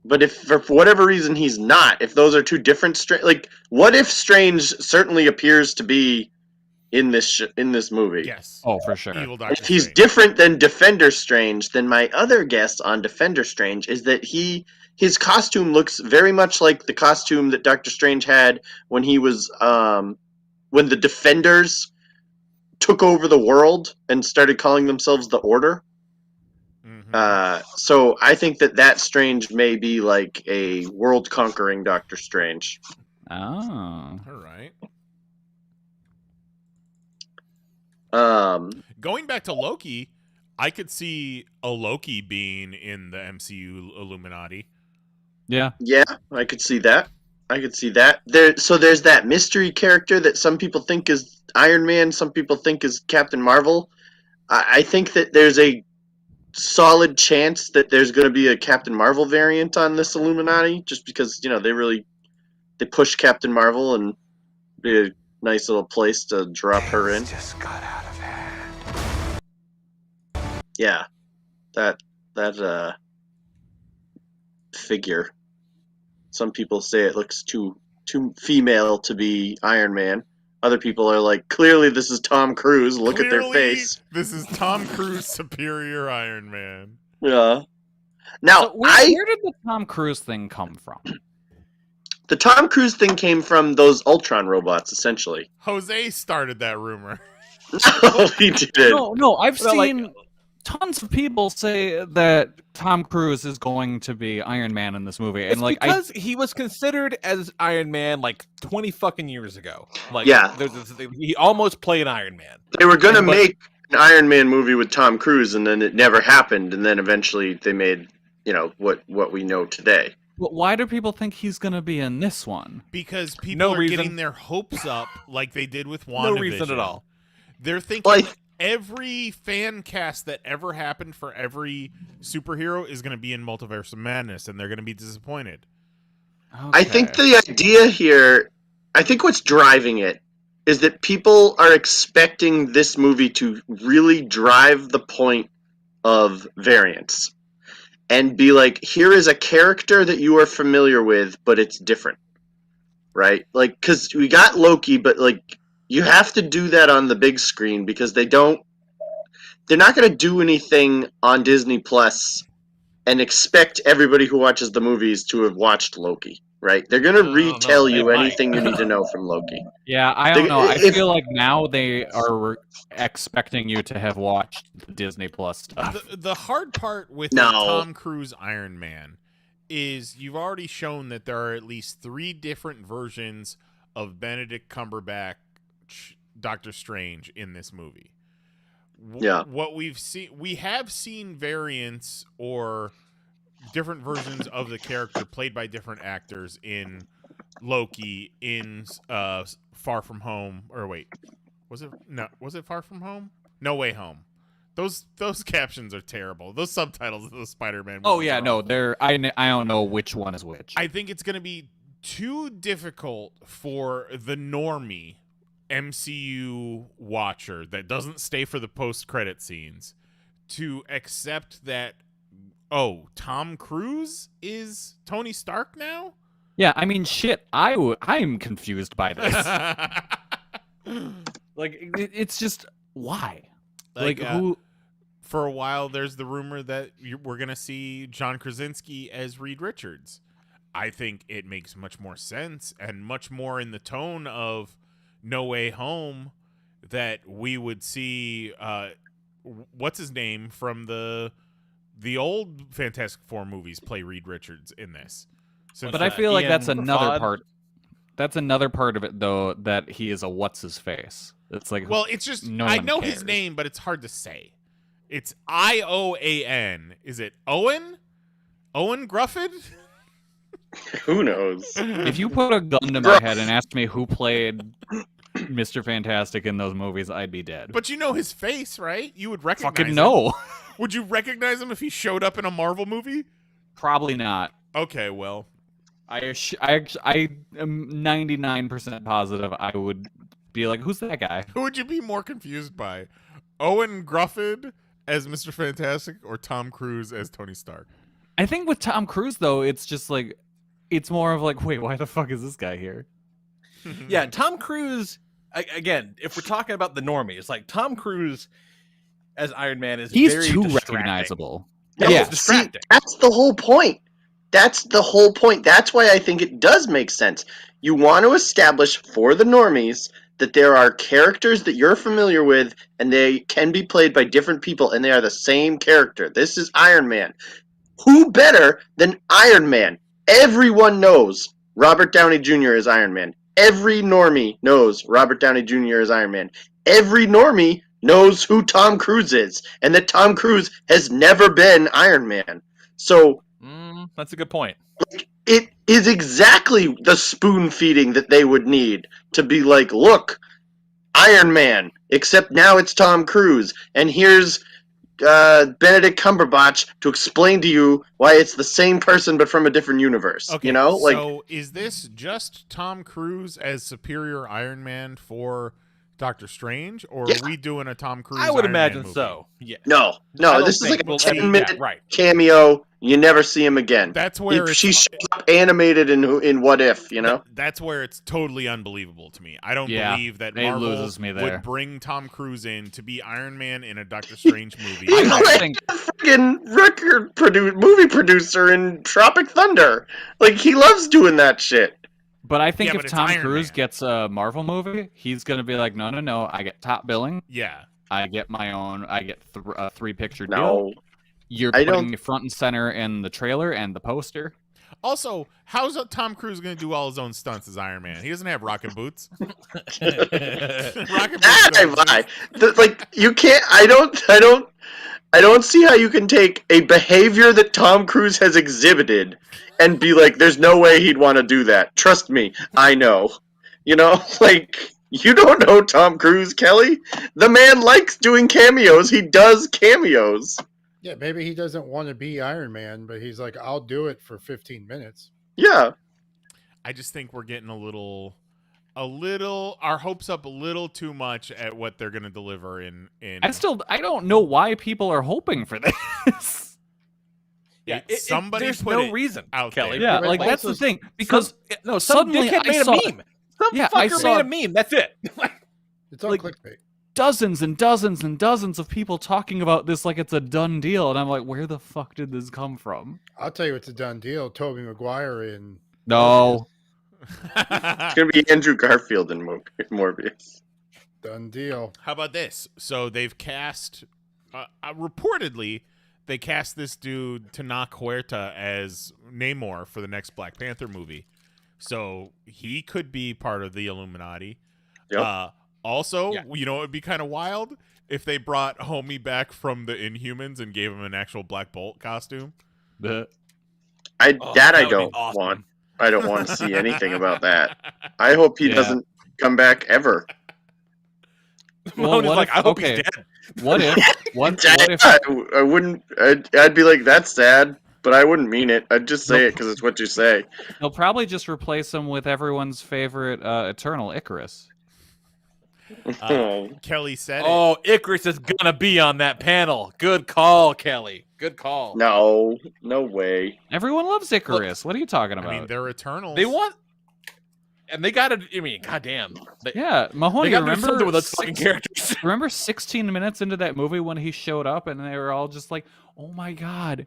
But if for whatever reason he's not, if those are two different What If Strange certainly appears to be in this movie. Yes. Oh, for sure. Evil Doctor If he's Strange. different than Defender Strange, then my other guess on Defender Strange is that his costume looks very much like the costume that Doctor Strange had when he was when the Defenders took over the world and started calling themselves the Order. So I think that Strange may be like a world-conquering Doctor Strange. Oh. All right. Going back to Loki, I could see a Loki being in the MCU Illuminati. Yeah. Yeah, I could see that. There's that mystery character that some people think is Iron Man, some people think is Captain Marvel. I think that there's a solid chance that there's going to be a Captain Marvel variant on this Illuminati, just because they push Captain Marvel and be a nice little place to drop her in. Just got out of hand. Yeah, that figure. Some people say it looks too female to be Iron Man. Other people are like, clearly this is Tom Cruise. Look at their face. This is Tom Cruise superior Iron Man. Yeah. Now, So where did the Tom Cruise thing come from? The Tom Cruise thing came from those Ultron robots, essentially. Jose started that rumor. No, he didn't. No, I've seen tons of people say that Tom Cruise is going to be Iron Man in this movie, and It's because he was considered as Iron Man like 20 fucking years ago. Like, Yeah. He almost played Iron Man. They were going to make an Iron Man movie with Tom Cruise, and then it never happened, and then eventually they made, what we know today. But why do people think he's going to be in this one? Because people are getting their hopes up like they did with WandaVision. No reason at all. They're thinking every fan cast that ever happened for every superhero is going to be in Multiverse of Madness, and they're going to be disappointed. Okay. I think the idea here, I think what's driving it is that people are expecting this movie to really drive the point of variance and be like, here is a character that you are familiar with, but it's different, right? Like, because we got Loki, but like, you have to do that on the big screen because they're not going to do anything on Disney Plus and expect everybody who watches the movies to have watched Loki, right? They're going to retell you anything you need to know from Loki. Yeah, I don't know. I feel like now they are expecting you to have watched the Disney Plus stuff. The hard part with Tom Cruise Iron Man is you've already shown that there are at least 3 different versions of Benedict Cumberbatch Doctor Strange in this movie. Yeah. What we have seen variants or different versions of the character played by different actors in Loki in Far From Home, or wait, was it Far From Home? No Way Home. Those captions are terrible. Those subtitles of the Spider-Man movies. Oh yeah, are no, awful. they're I don't know which one is which. I think it's going to be too difficult for the normie MCU watcher that doesn't stay for the post-credit scenes to accept that, oh, Tom Cruise is Tony Stark now? Yeah, I mean, shit, I'm confused by this. Like, it's just, why? Like who... For a while, there's the rumor that we're going to see John Krasinski as Reed Richards. I think it makes much more sense and much more in the tone of No Way Home that we would see what's his name from the old Fantastic Four movies play Reed Richards in this. So but I feel like that's another Todd? part. That's another part of it, though, that he is a what's his face. It's like, well, it's just no I one know cares. his name, but it's hard to say. It's Ioan. Is it Owen? Owen Grufford? Who knows? If you put a gun to my head and asked me who played Mr. Fantastic in those movies, I'd be dead. But you know his face, right? You would recognize Fucking him. no. Would you recognize him if he showed up in a Marvel movie? Probably not. Okay, well. I am 99% positive I would be like, who's that guy? Who would you be more confused by? Owen Grufford as Mr. Fantastic or Tom Cruise as Tony Stark? I think with Tom Cruise, though, it's just like, it's more of like, wait, why the fuck is this guy here? Yeah, Tom Cruise, again, if we're talking about the normies, like Tom Cruise as Iron Man is He's very too distracting. recognizable. No, Yeah. see, distracting. that's the whole point. That's the whole point. That's why I think it does make sense. You want to establish for the normies that there are characters that you're familiar with and they can be played by different people and they are the same character. This is Iron Man. Who better than Iron Man? Everyone knows Robert Downey Jr. is Iron Man. Every normie knows Robert Downey Jr. is Iron Man. Every normie knows who Tom Cruise is and that Tom Cruise has never been Iron Man. So that's a good point. it is exactly the spoon feeding that they would need to be like, look, Iron Man, except now it's Tom Cruise, and here's Benedict Cumberbatch to explain to you why it's the same person but from a different universe. Okay, you know, like, so is this just Tom Cruise as superior Iron Man for Doctor Strange, or Yeah. are we doing a Tom Cruise? I would Iron Man imagine movie? so. Yeah. no, I don't this is think like a we'll see- 10-minute yeah, right. cameo. You never see him again. That's where it's, She shows up animated in What If, you know? that's where it's totally unbelievable to me. I don't Yeah, believe that it Marvel loses me there. would bring Tom Cruise in to be Iron Man in a Doctor Strange movie. He I played think- a freaking movie producer in Tropic Thunder. Like, he loves doing that shit. But I think Yeah, if but it's Tom Iron Cruise Man. gets a Marvel movie, he's going to be like, no, I get top billing. Yeah. I get my own, I get a 3-picture deal. No. You're I putting don't- me front and center in the trailer and the poster. Also, how's Tom Cruise going to do all his own stunts as Iron Man? He doesn't have rocket boots. Rocket boots That I don't buy. Like, you can't. I don't see how you can take a behavior that Tom Cruise has exhibited and be like, "There's no way he'd want to do that." Trust me, I know. You know, like, you don't know Tom Cruise, Kelly. The man likes doing cameos. He does cameos. Yeah, maybe he doesn't want to be Iron Man, but he's like, I'll do it for 15 minutes. Yeah. I just think we're getting a little our hopes up a little too much at what they're going to deliver in I don't know why people are hoping for this. Yeah, somebody there's put no it reason, out Kelly. there. Yeah, But like that's also the thing because some suddenly dickhead I made saw- a meme. Some Yeah, I fucker saw- made a meme. That's it. It's on Like- clickbait. dozens and dozens and dozens of people talking about this like it's a done deal, and I'm like, where the fuck did this come from? I'll tell you it's a done deal. Tobey Maguire in No, It's going to be Andrew Garfield in Morbius. done deal. How about this? So they've cast, reportedly, they cast this dude Tana Huerta as Namor for the next Black Panther movie. So he could be part of the Illuminati. Yep. Also, Yeah. you know, it would be kind of wild if they brought Homie back from the Inhumans and gave him an actual Black Bolt costume. the I that would be don't awesome. want. I don't want to see anything about that. I hope he doesn't come back ever. Well, Mahoney's like, I hope he's dead. What if? What if? I wouldn't. I'd be like, that's sad, but I wouldn't mean it. I'd just say it because it's what you say. They'll probably just replace him with everyone's favorite Eternal Icarus. Kelly said Oh, Icarus is gonna be on that panel. Good call, Kelly. Good call. No way. Everyone loves Icarus. What are you talking about? I mean, they're Eternals. They want, and they got to. I mean, goddamn. Mahoney. They got to do remember something with those fucking characters. Remember 16 minutes into that movie when he showed up and they were all just like, "Oh my god,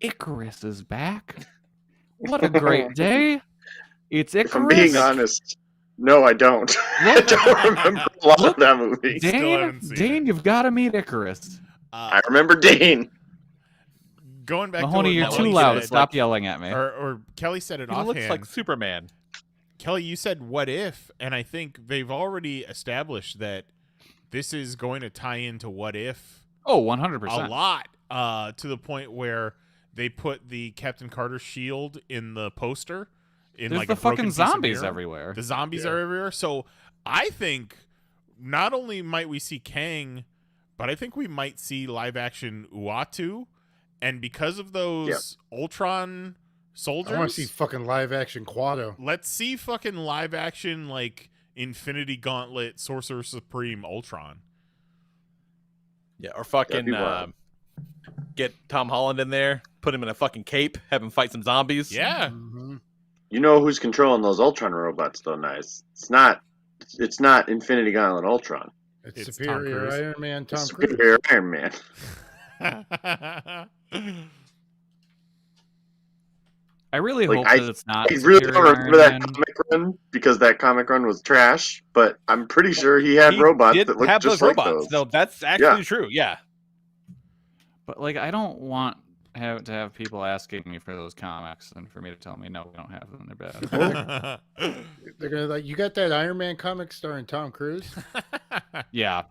Icarus is back! What a great day! It's Icarus." If I'm being honest, no, I don't. I don't remember a lot of that movie. Dane, you've got to meet Icarus. I remember Dane. Going back Mahoney, to you're what too Kelly loud. said, Stop yelling at me. Or Kelly said it He offhand. looks like Superman. Kelly, you said what if, and I think they've already established that this is going to tie into what if. Oh, 100%. A lot, to the point where they put the Captain Carter shield in the poster. There's like the a broken fucking piece of zombies mirror. everywhere. The zombies are everywhere. So I think not only might we see Kang, but I think we might see live action Uatu. And because of those Ultron soldiers, I want to see fucking live action Quado. let's see fucking live action like Infinity Gauntlet Sorcerer Supreme Ultron. Yeah, or fucking get Tom Holland in there, put him in a fucking cape, have him fight some zombies. Yeah. Mm-hmm. You know who's controlling those Ultron robots, though, Nice? It's not Infinity Gauntlet Ultron. It's Superior Iron Man, Tom Cruise. Superior Iron Man. I really Like, hope that it's not. I really Superior don't remember Iron that Man. comic run because that comic run was trash, but I'm pretty sure he had robots did that looked have just those like robots. those. No, that's actually true. Yeah. But like, I don't want to have people asking me for those comics and for me to tell me no, we don't have them. They're bad. They're gonna like, you got that Iron Man comic starring Tom Cruise? Yeah.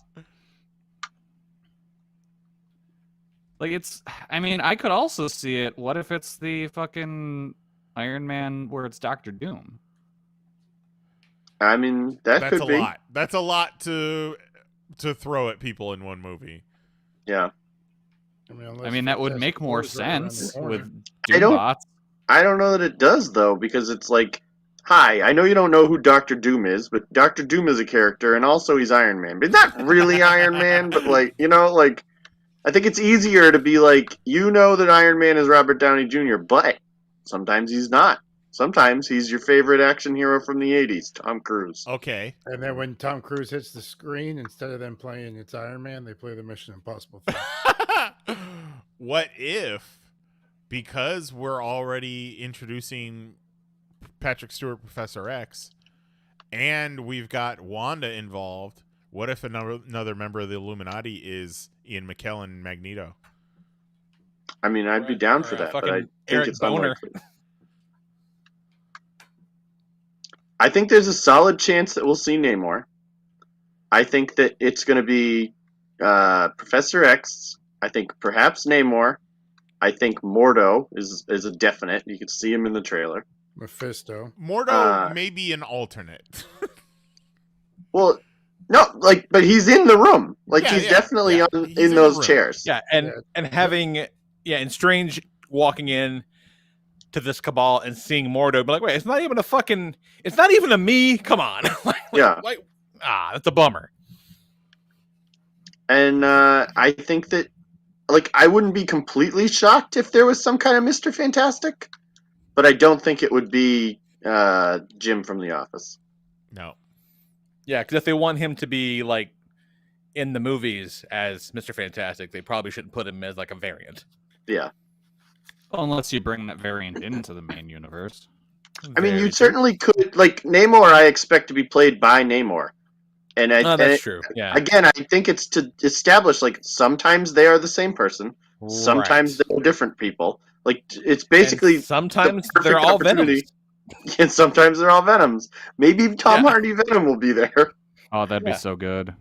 Like I mean, I could also see it. What if it's the fucking Iron Man where it's Doctor Doom? I mean, that's a could be. lot. That's a lot to throw at people in one movie. Yeah. I mean, that would make more sense with I don't- Doombots. I don't know that it does, though, because it's like, hi, I know you don't know who Doctor Doom is, but Doctor Doom is a character, and also he's Iron Man. But he's not really Iron Man, but like, like, I think it's easier to be like, you know that Iron Man is Robert Downey Jr., but sometimes he's not. Sometimes he's your favorite action hero from the 80s, Tom Cruise. Okay. And then when Tom Cruise hits the screen, instead of them playing It's Iron Man, they play the Mission Impossible thing. What if, because we're already introducing Patrick Stewart, Professor X, and we've got Wanda involved, what if another member of the Illuminati is Ian McKellen, Magneto? I mean, I'd be down for that, but I think Eric it's Boner. unlikely. I think there's a solid chance that we'll see Namor. I think that it's going to be Professor X. I think perhaps Namor. I think Mordo is a definite. You can see him in the trailer. Mephisto. Mordo may be an alternate. Well, no, but he's in the room. Like, Yeah, he's yeah, definitely yeah. in He's in those the room. chairs. Yeah, and having and Strange walking in to this cabal and seeing Mordo, be like, wait, it's not even a me. Come on, that's a bummer. And I think that, like, I wouldn't be completely shocked if there was some kind of Mr. Fantastic, but I don't think it would be Jim from The Office. No. Yeah, because if they want him to be like in the movies as Mr. Fantastic, they probably shouldn't put him as like a variant. Yeah. Well, unless you bring that variant into the main universe. I mean, you certainly could. Like, Namor, I expect to be played by Namor. And that's true. Yeah. Again, I think it's to establish, like, sometimes they are the same person. Sometimes they're different people. Like, it's basically... And sometimes they're all Venoms. And sometimes they're all Venoms. Maybe Tom Hardy Venom will be there. Oh, that'd be so good.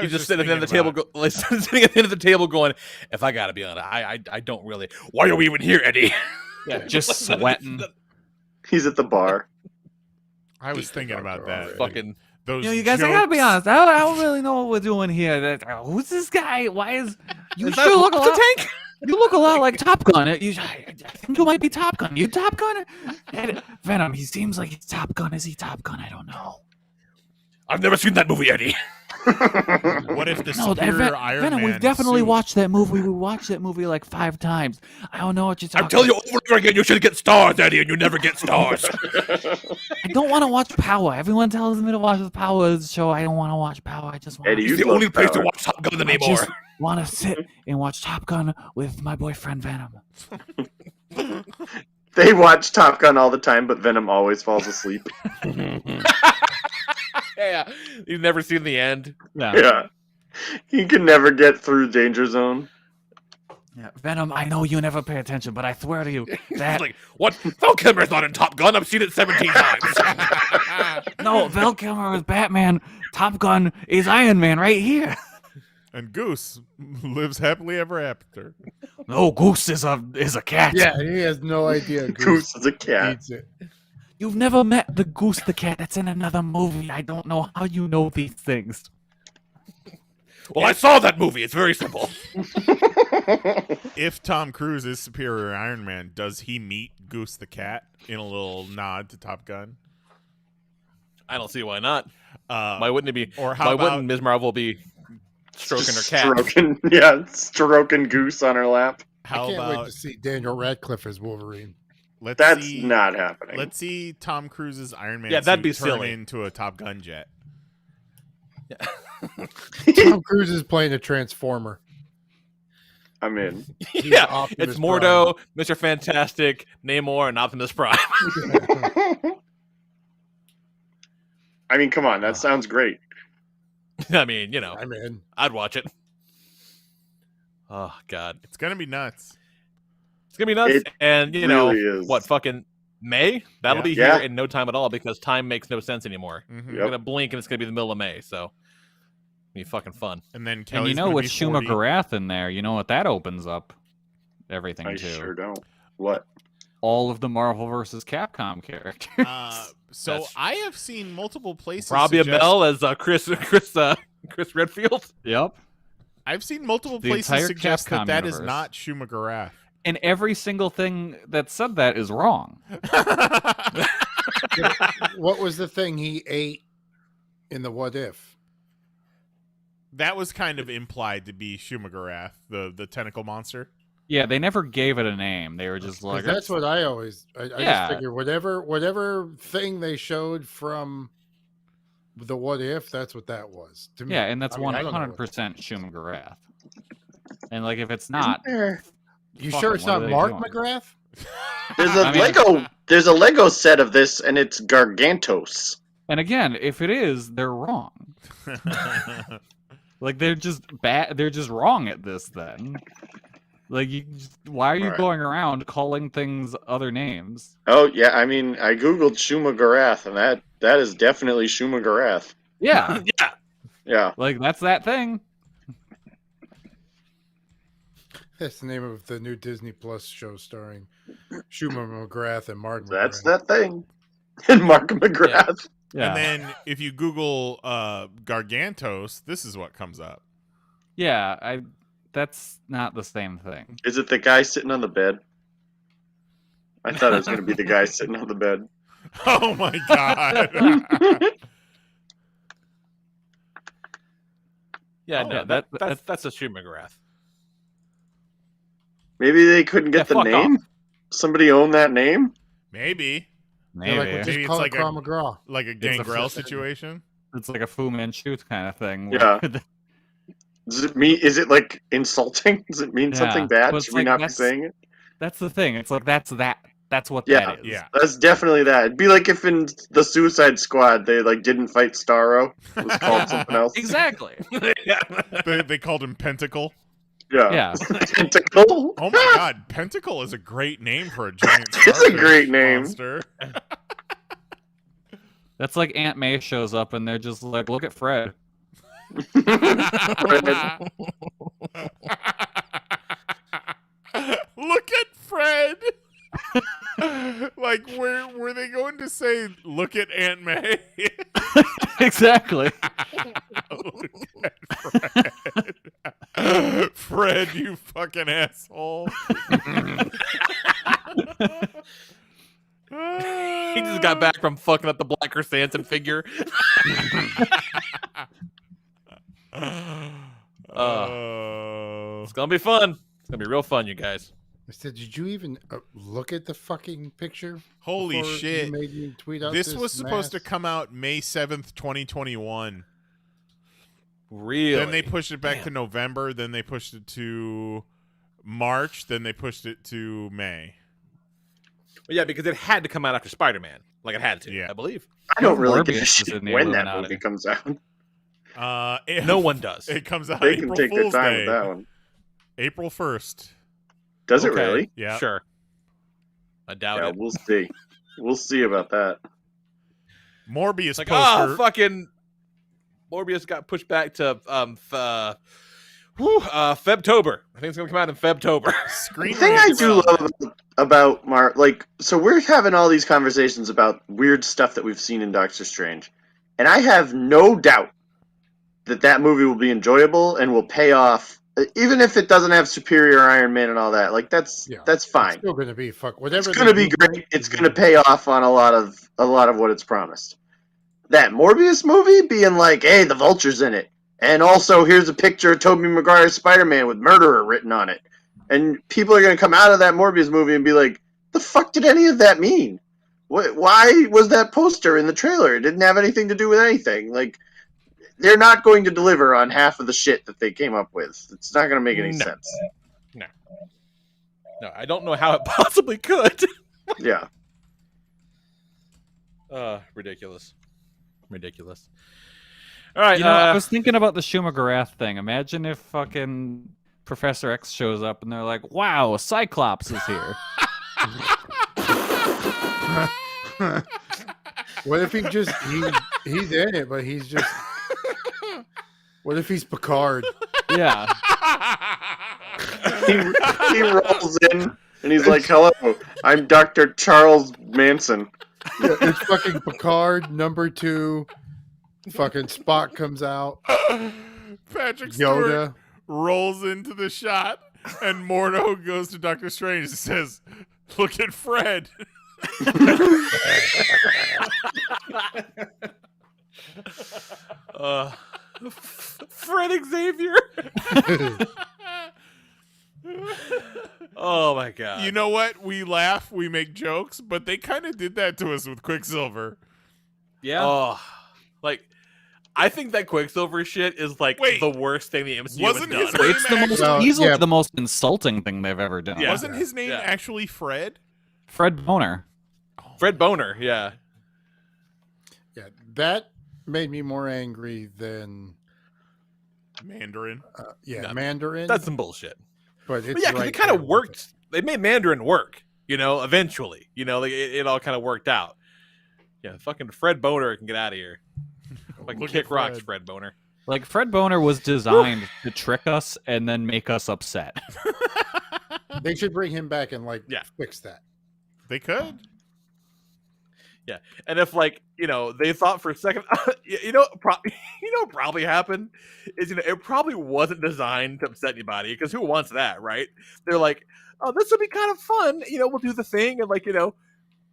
He's just sitting at the end of the table, sitting at the end of the table, going, "If I gotta be honest, I don't really. Why are we even here, Eddie?" Yeah, just sweating. He's at the bar. I was thinking about that. Fucking. Those You guys, I gotta be jokes. honest. I don't really know what we're doing here. Who's this guy? Why is you Is sure that look a lot? Tank? You look a lot like Top Gun. I think you might be Top Gun. You Top Gun? Venom. He seems like he's Top Gun. Is he Top Gun? I don't know. I've never seen that movie, Eddie. What if the superior Iron Venom, Man we've definitely suit- watched that movie. We watched that movie like 5 times. I don't know what you're talking I'm telling you over and over again, you should get stars, Eddie, and you never get stars. I don't want to watch Power. Everyone tells me to watch the Power show. I don't want to watch Power. I just want Eddie, It's you the only love place to Power. watch Top Gun I anymore. just want to sit and watch Top Gun with my boyfriend Venom. They watch Top Gun all the time, but Venom always falls asleep. Yeah, you've never seen the end. Yeah. He can never get through Danger Zone. Yeah, Venom, I know you never pay attention, but I swear to you that He's like, what? Val Kilmer's not in Top Gun. I've seen it 17 times. no, Val Kilmer is Batman. Top Gun is Iron Man right here. And Goose lives happily ever after. No, Goose is a cat. Yeah, he has no idea. Goose is a cat. Eats it. You've never met the Goose the cat that's in another movie. I don't know how you know these things. Well, I saw that movie. It's very simple. If Tom Cruise is superior Iron Man, does he meet Goose the cat in a little nod to Top Gun? I don't see why not. Uh, Why wouldn't it be? or how why about- wouldn't Ms. Marvel be stroking her cat? Stroking Goose on her lap. How I can't about wait to see Daniel Radcliffe as Wolverine. That's see, not happening. Let's see Tom Cruise's Iron Man Yeah, that'd suit be turn silly. into a Top Gun jet. Tom Cruise is playing a Transformer. I'm in. Yeah, Optimus it's Mordo, Mr. Fantastic, Namor, and Optimus Prime. I mean, come on, that sounds great. I mean, you know, I'm in. I'd watch it. Oh God, It's gonna be nuts. it's gonna be nuts. It And you know really is. what? Fucking May. That'll Yeah. be Yeah. here in no time at all because time makes no sense anymore. Mhm. We're Yep. gonna blink and it's gonna be the middle of May. So, be fucking fun. And then And Kelly's you know, gonna with be Schumer 40. Garath in there, you know what that opens up? Everything I too. sure don't. What? All of the Marvel vs. Capcom characters. So That's- I have seen multiple places. Robbie suggest- Amell as Chris Redfield. Yep. I've seen multiple The places entire suggest Capcom that is universe. not Schumer Garath. And every single thing that said that is wrong. What was the thing he ate in the What If? That was kind of implied to be Schumer Garath, the tentacle monster. Yeah, they never gave it a name. They were just 'Cause like, that's what I always. I Yeah. just figure whatever thing they showed from the What If, that's what that was. To me. yeah, and that's I mean, I don't know 100% Schumer Garath. And like, if it's not, You fuck sure 'em, it's what are not they Mark doing? McGrath? There's a I mean- Lego. There's a Lego set of this, and it's Gargantos. and again, if it is, they're wrong. Like they're just bad. They're just wrong at this. Then, like, why are you Alright. going around calling things other names? Oh yeah, I mean, I googled Schumer Garath, and that is definitely Schumer Garath. Yeah, Yeah. Yeah. like that's that thing. That's the name of the new Disney Plus show starring Schumer McGrath and Martin. That's McGrath. that thing. And Mark McGrath. Yeah, And then if you Google Gargantos, this is what comes up. yeah. That's not the same thing. Is it the guy sitting on the bed? I thought it was going to be the guy sitting on the bed. Oh my god. Yeah, Oh, no, that's a Schumer Garath. Maybe they couldn't get Yeah, the fuck name. Somebody own that name. Maybe. They're like, Maybe well, just Maybe it's call like it a- Carl McGraw. Like a a Gangrel first- situation. it's like a Fu Manchu kind of thing. Yeah. where- Does it mean? Is it like insulting? Does it mean Yeah, something bad? but it's Should we like not be that's- saying it? that's the thing. It's like that's that. That's what Yeah. that is. Yeah. That's definitely that. It'd be like if in the Suicide Squad they like didn't fight Starro. It was called something else. Exactly. They called him Pentacle. Yeah. Yeah. Tentacle. Oh my god, Pentacle is a great name for a giant It's a starfish great name. monster. That's like Aunt May shows up and they're just like, look at Fred. Look at Fred. Like where they gonna say, look at Aunt May. Exactly. Look at Fred. Fred, you fucking asshole. He just got back from fucking up the Black Chrysanthemum figure. It's gonna be fun. It's gonna be real fun, you guys. I said, did you even look at the fucking picture? Holy before shit. You made me tweet out This was supposed to mask? come out May 7th, 2021. Really? Then they pushed it back to November. Then they pushed it to March. Then they pushed it to May. Well, yeah, because it had to come out after Spider-Man. Like it had to, Yeah. I believe. I don't really give a Morbius is shit in the when that Illuminati. movie comes out. No one does. It comes out They April can take their Fool's time Day. with that one. April 1st. Does it Okay. really? Yeah. Sure. I doubt Yeah, it. we'll see. We'll see about that. Morbius It's like, poster. fucking Morbius got pushed back to Febtober. I think it's gonna come out in Febtober. Screen The thing I Rant do love about Mark, like, so we're having all these conversations about weird stuff that we've seen in Doctor Strange, and I have no doubt that that movie will be enjoyable and will pay off, even if it doesn't have superior Iron Man and all that. Like, that's It's fine. still going to be whatever. It's going to be great. It's going to pay off on a lot of what it's promised. That Morbius movie being like, hey, the Vulture's in it, and also here's a picture of Tobey Maguire's Spider-Man with murderer written on it, and people are going to come out of that Morbius movie and be like, the fuck did any of that mean? Why was that poster in the trailer? It didn't have anything to do with anything. Like, they're not going to deliver on half of the shit that they came up with. It's not going to make any sense. No, I don't know how it possibly could. Yeah. Ridiculous. All right, I was thinking about the Shumagarath thing. Imagine if fucking Professor X shows up and they're like, "Wow, Cyclops is here." What if he just he's in it, but he's just. What if he's Picard? Yeah. he rolls in and he's like, hello, I'm Dr. Charles Manson. Yeah, it's fucking Picard #2. Fucking Spock comes out. Patrick Yoda Stewart rolls into the shot, and Mordo goes to Doctor Strange and says, "Look at Fred." Fred Xavier. Oh my god. You know what? We laugh, we make jokes, but they kind of did that to us with Quicksilver. Yeah. Oh, like I think that Quicksilver shit is like the worst thing the MCU wasn't has his done. name It's the most actually- easily the most insulting thing they've ever done. Yeah. Wasn't his name actually Fred? Fred Boner. Fred Boner, yeah. Yeah, that made me more angry than Mandarin. No, Mandarin. That's some bullshit. But it's But yeah, 'cause it kind of worked. They made Mandarin work, eventually. Like it all kind of worked out. Yeah, fucking Fred Boner can get out of here. Fucking Look kick at rocks, Fred. Fred Boner. Like Fred Boner was designed to trick us and then make us upset. They should bring him back and fix that. They could. Yeah, and if they thought for a second, what probably happened is it probably wasn't designed to upset anybody because who wants that, right? They're like, oh, this will be kind of fun, we'll do the thing and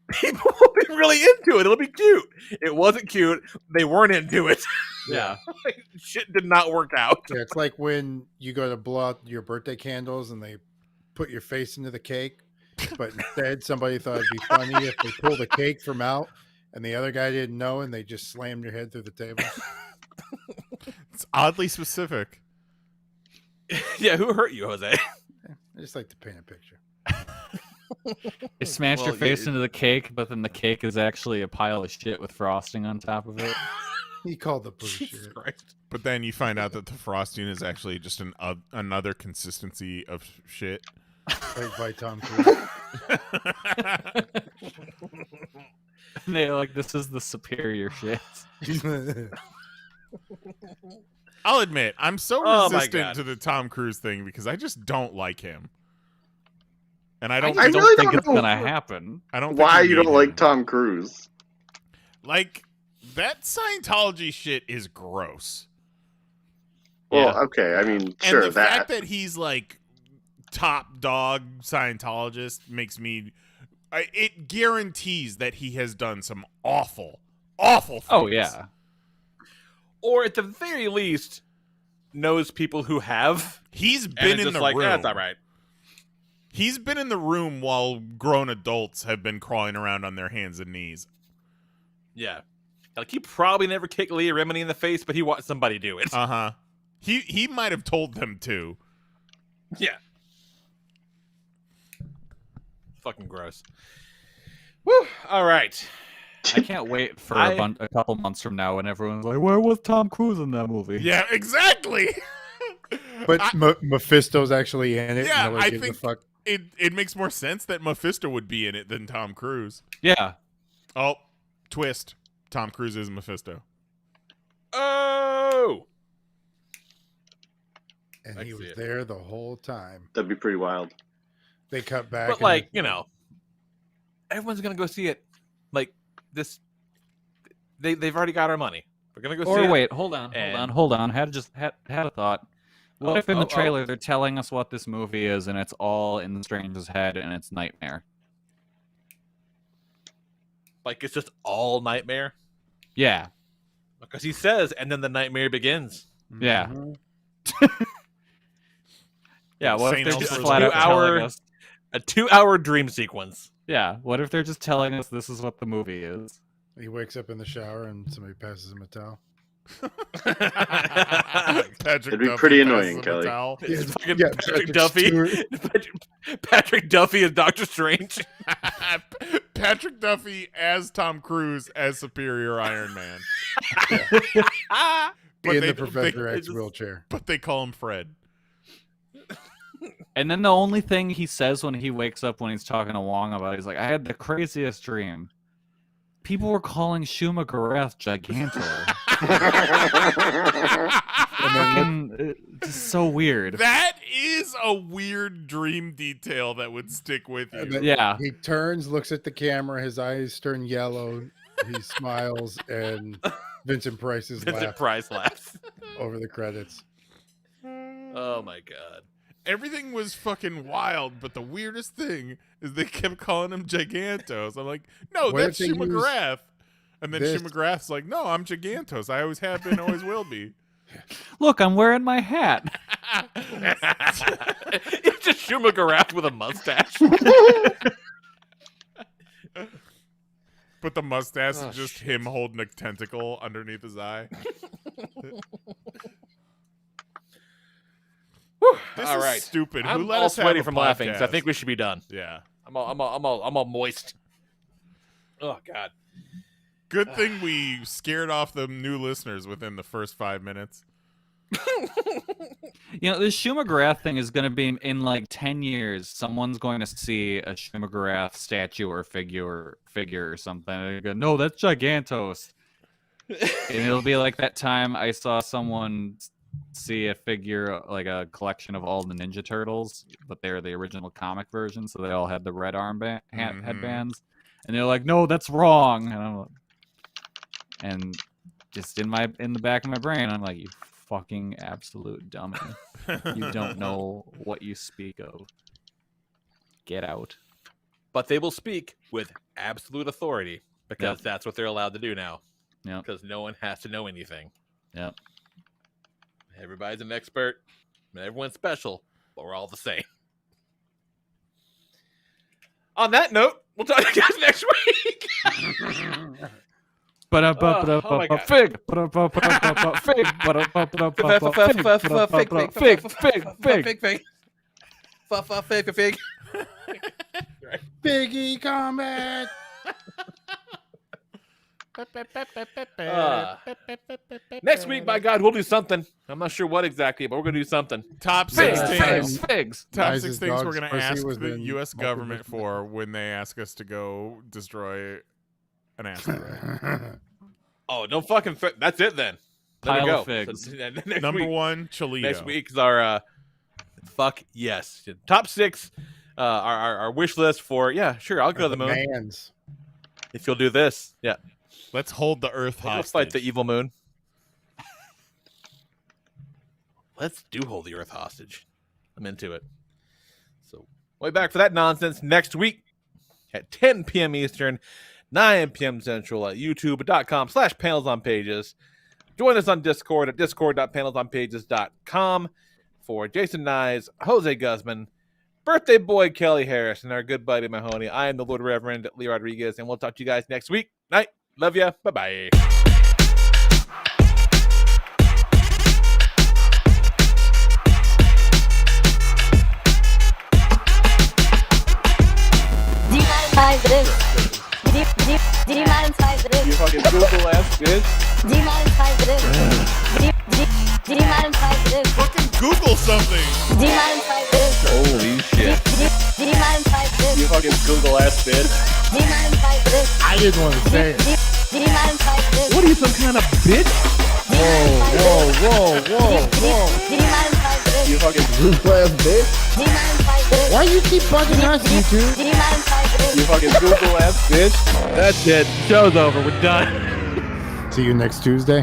people will be really into it. It'll be cute. It wasn't cute. They weren't into it. Yeah. Shit did not work out. Yeah, it's like when you go to blow out your birthday candles and they put your face into the cake, but instead somebody thought it'd be funny if they pull the cake from out and the other guy didn't know and they just slammed your head through the table. It's oddly specific. Yeah, who hurt you, Jose? I just like to paint a picture. You smash your face into the cake, but then the cake is actually a pile of shit with frosting on top of it. He called the bullshit. But then you find out that the frosting is actually just another consistency of shit. Played by Tom Cruise. And they're like, this is the superior shit. I'll admit, I'm so Oh my resistant God. to the Tom Cruise thing because I just don't like him. And I don't I think, really think don't it's know gonna happen. I don't think why we you don't need like him. Tom Cruise. Like, that Scientology shit is gross. Well, okay, I mean, sure, And the fact that he's like top dog Scientologist makes me. It guarantees that he has done some awful things. Oh yeah. Or at the very least, knows people who have. He's been in the room. That's not right. He's been in the room while grown adults have been crawling around on their hands and knees. Yeah. Like, he probably never kicked Leah Remini in the face, but he watched somebody do it. Uh-huh. He might have told them to. Yeah. Fucking gross. Woo! All right. I can't wait for a couple months from now when everyone's like, "Where was Tom Cruise in that movie?" Yeah, exactly. But Mephisto's actually in it. Yeah, Nobody I gives a think fuck. it makes more sense that Mephisto would be in it than Tom Cruise. Yeah. Oh, twist. Tom Cruise is Mephisto. Oh! And he was there the whole time. That'd be pretty wild. They cut back. But, like, you know, everyone's going to go see it. Like, this... They've already got our money. We're going to go see it. Or wait, hold on. Had a thought. What if in the trailer they're telling us what this movie is and it's all in the stranger's head and it's Nightmare? Like, it's just all Nightmare? Yeah. Because he says, and then the nightmare begins. Yeah. Yeah, what if they're just a flat out telling us? A 2-hour dream sequence. Yeah, what if they're just telling us this is what the movie is? He wakes up in the shower and somebody passes him a towel. It'd be pretty annoying, Kelly. Patrick Duffy. Patrick Duffy as Doctor Strange. Patrick Duffy as Tom Cruise as Superior Iron Man. In the Professor X wheelchair. But they call him Fred. And then the only thing he says when he wakes up when he's talking to Wong about it, he's like, I had the craziest dream. People were calling Shuma Gorath Gigantor. It's so weird. That is a weird dream detail that would stick with you. Yeah. He turns, looks at the camera, his eyes turn yellow, he smiles, and Vincent Price laughs over the credits. Oh my god. Everything was fucking wild, but the weirdest thing is they kept calling him Gigantos. I'm like, no, that's Shuma Gorath. And then Shuma Gorath's like, no, I'm Gigantos. I always have been, always will be. Look, I'm wearing my hat. It's just Shuma Gorath with a mustache. But the mustache is just him holding a tentacle underneath his eye. This all is right, stupid. Who I'm let all us have sweaty a from laughing, so I podcast? think we should be done. Yeah, I'm all moist. Oh god. Good thing we scared off the new listeners within the first 5 minutes. You know, this Shuma Gorath thing is going to be in like 10 years. Someone's going to see a Shuma Gorath statue or figure or something. And they go, no, that's Gigantos. And it'll be like that time I saw someone see a figure, like a collection of all the Ninja Turtles, but they're the original comic version, so they all had the red headbands. And they're like, no, that's wrong. And just in the back of my brain, I'm like, you fucking absolute dummy. You don't know what you speak of. Get out. But they will speak with absolute authority because that's what they're allowed to do now. Yeah. Because no one has to know anything. Yep. Everybody's an expert. And everyone's special, but we're all the same. On that note, we'll talk to you guys next week. Fig. Fig. Biggie combat. Next week, by God, we'll do something. I'm not sure what exactly, but we're gonna do something. Top 6 things. Figs. Top Nice 6 as things dogs, we're gonna pussy ask was the in U.S. multiple government different- for when they ask us to go destroy an asteroid. Oh, no fucking. That's it then. There we Pile go. of figs. So, next Number week, 1, Cholito. Next week is our fuck yes. Top 6. Our wish list for sure. I'll go to the moon Mans. if you'll do this. Yeah. Let's hold the Earth Let's hostage. fight the evil moon. Let's do hold the Earth hostage. I'm into it. So, we'll be back for that nonsense next week at 10 p.m. Eastern, 9 p.m. Central at youtube.com/panelsonpages. Join us on Discord at discord.panelsonpages.com. For Jason Nyes, Jose Guzman, birthday boy Kelly Harris, and our good buddy Mahoney, I am the Lord Reverend Lee Rodriguez, and we'll talk to you guys next week. Night. Love ya. Bye-bye. Demonetize this. Demonetize this. You fucking Google ass bitch. Demonetize this. Demonetize this. Fucking Google something. Demonetize this. Holy shit. Demonetize this. You fucking Google ass bitch. Demonetize this. I didn't want to say it. Demonetize this. What are you, some kind of bitch? Whoa. Demonetize this. You fucking Google ass bitch. Demonetize this. Why you keep bugging us, YouTube? Demonetize this. You fucking Google ass bitch. That's it. Show's over. We're done. See you next Tuesday.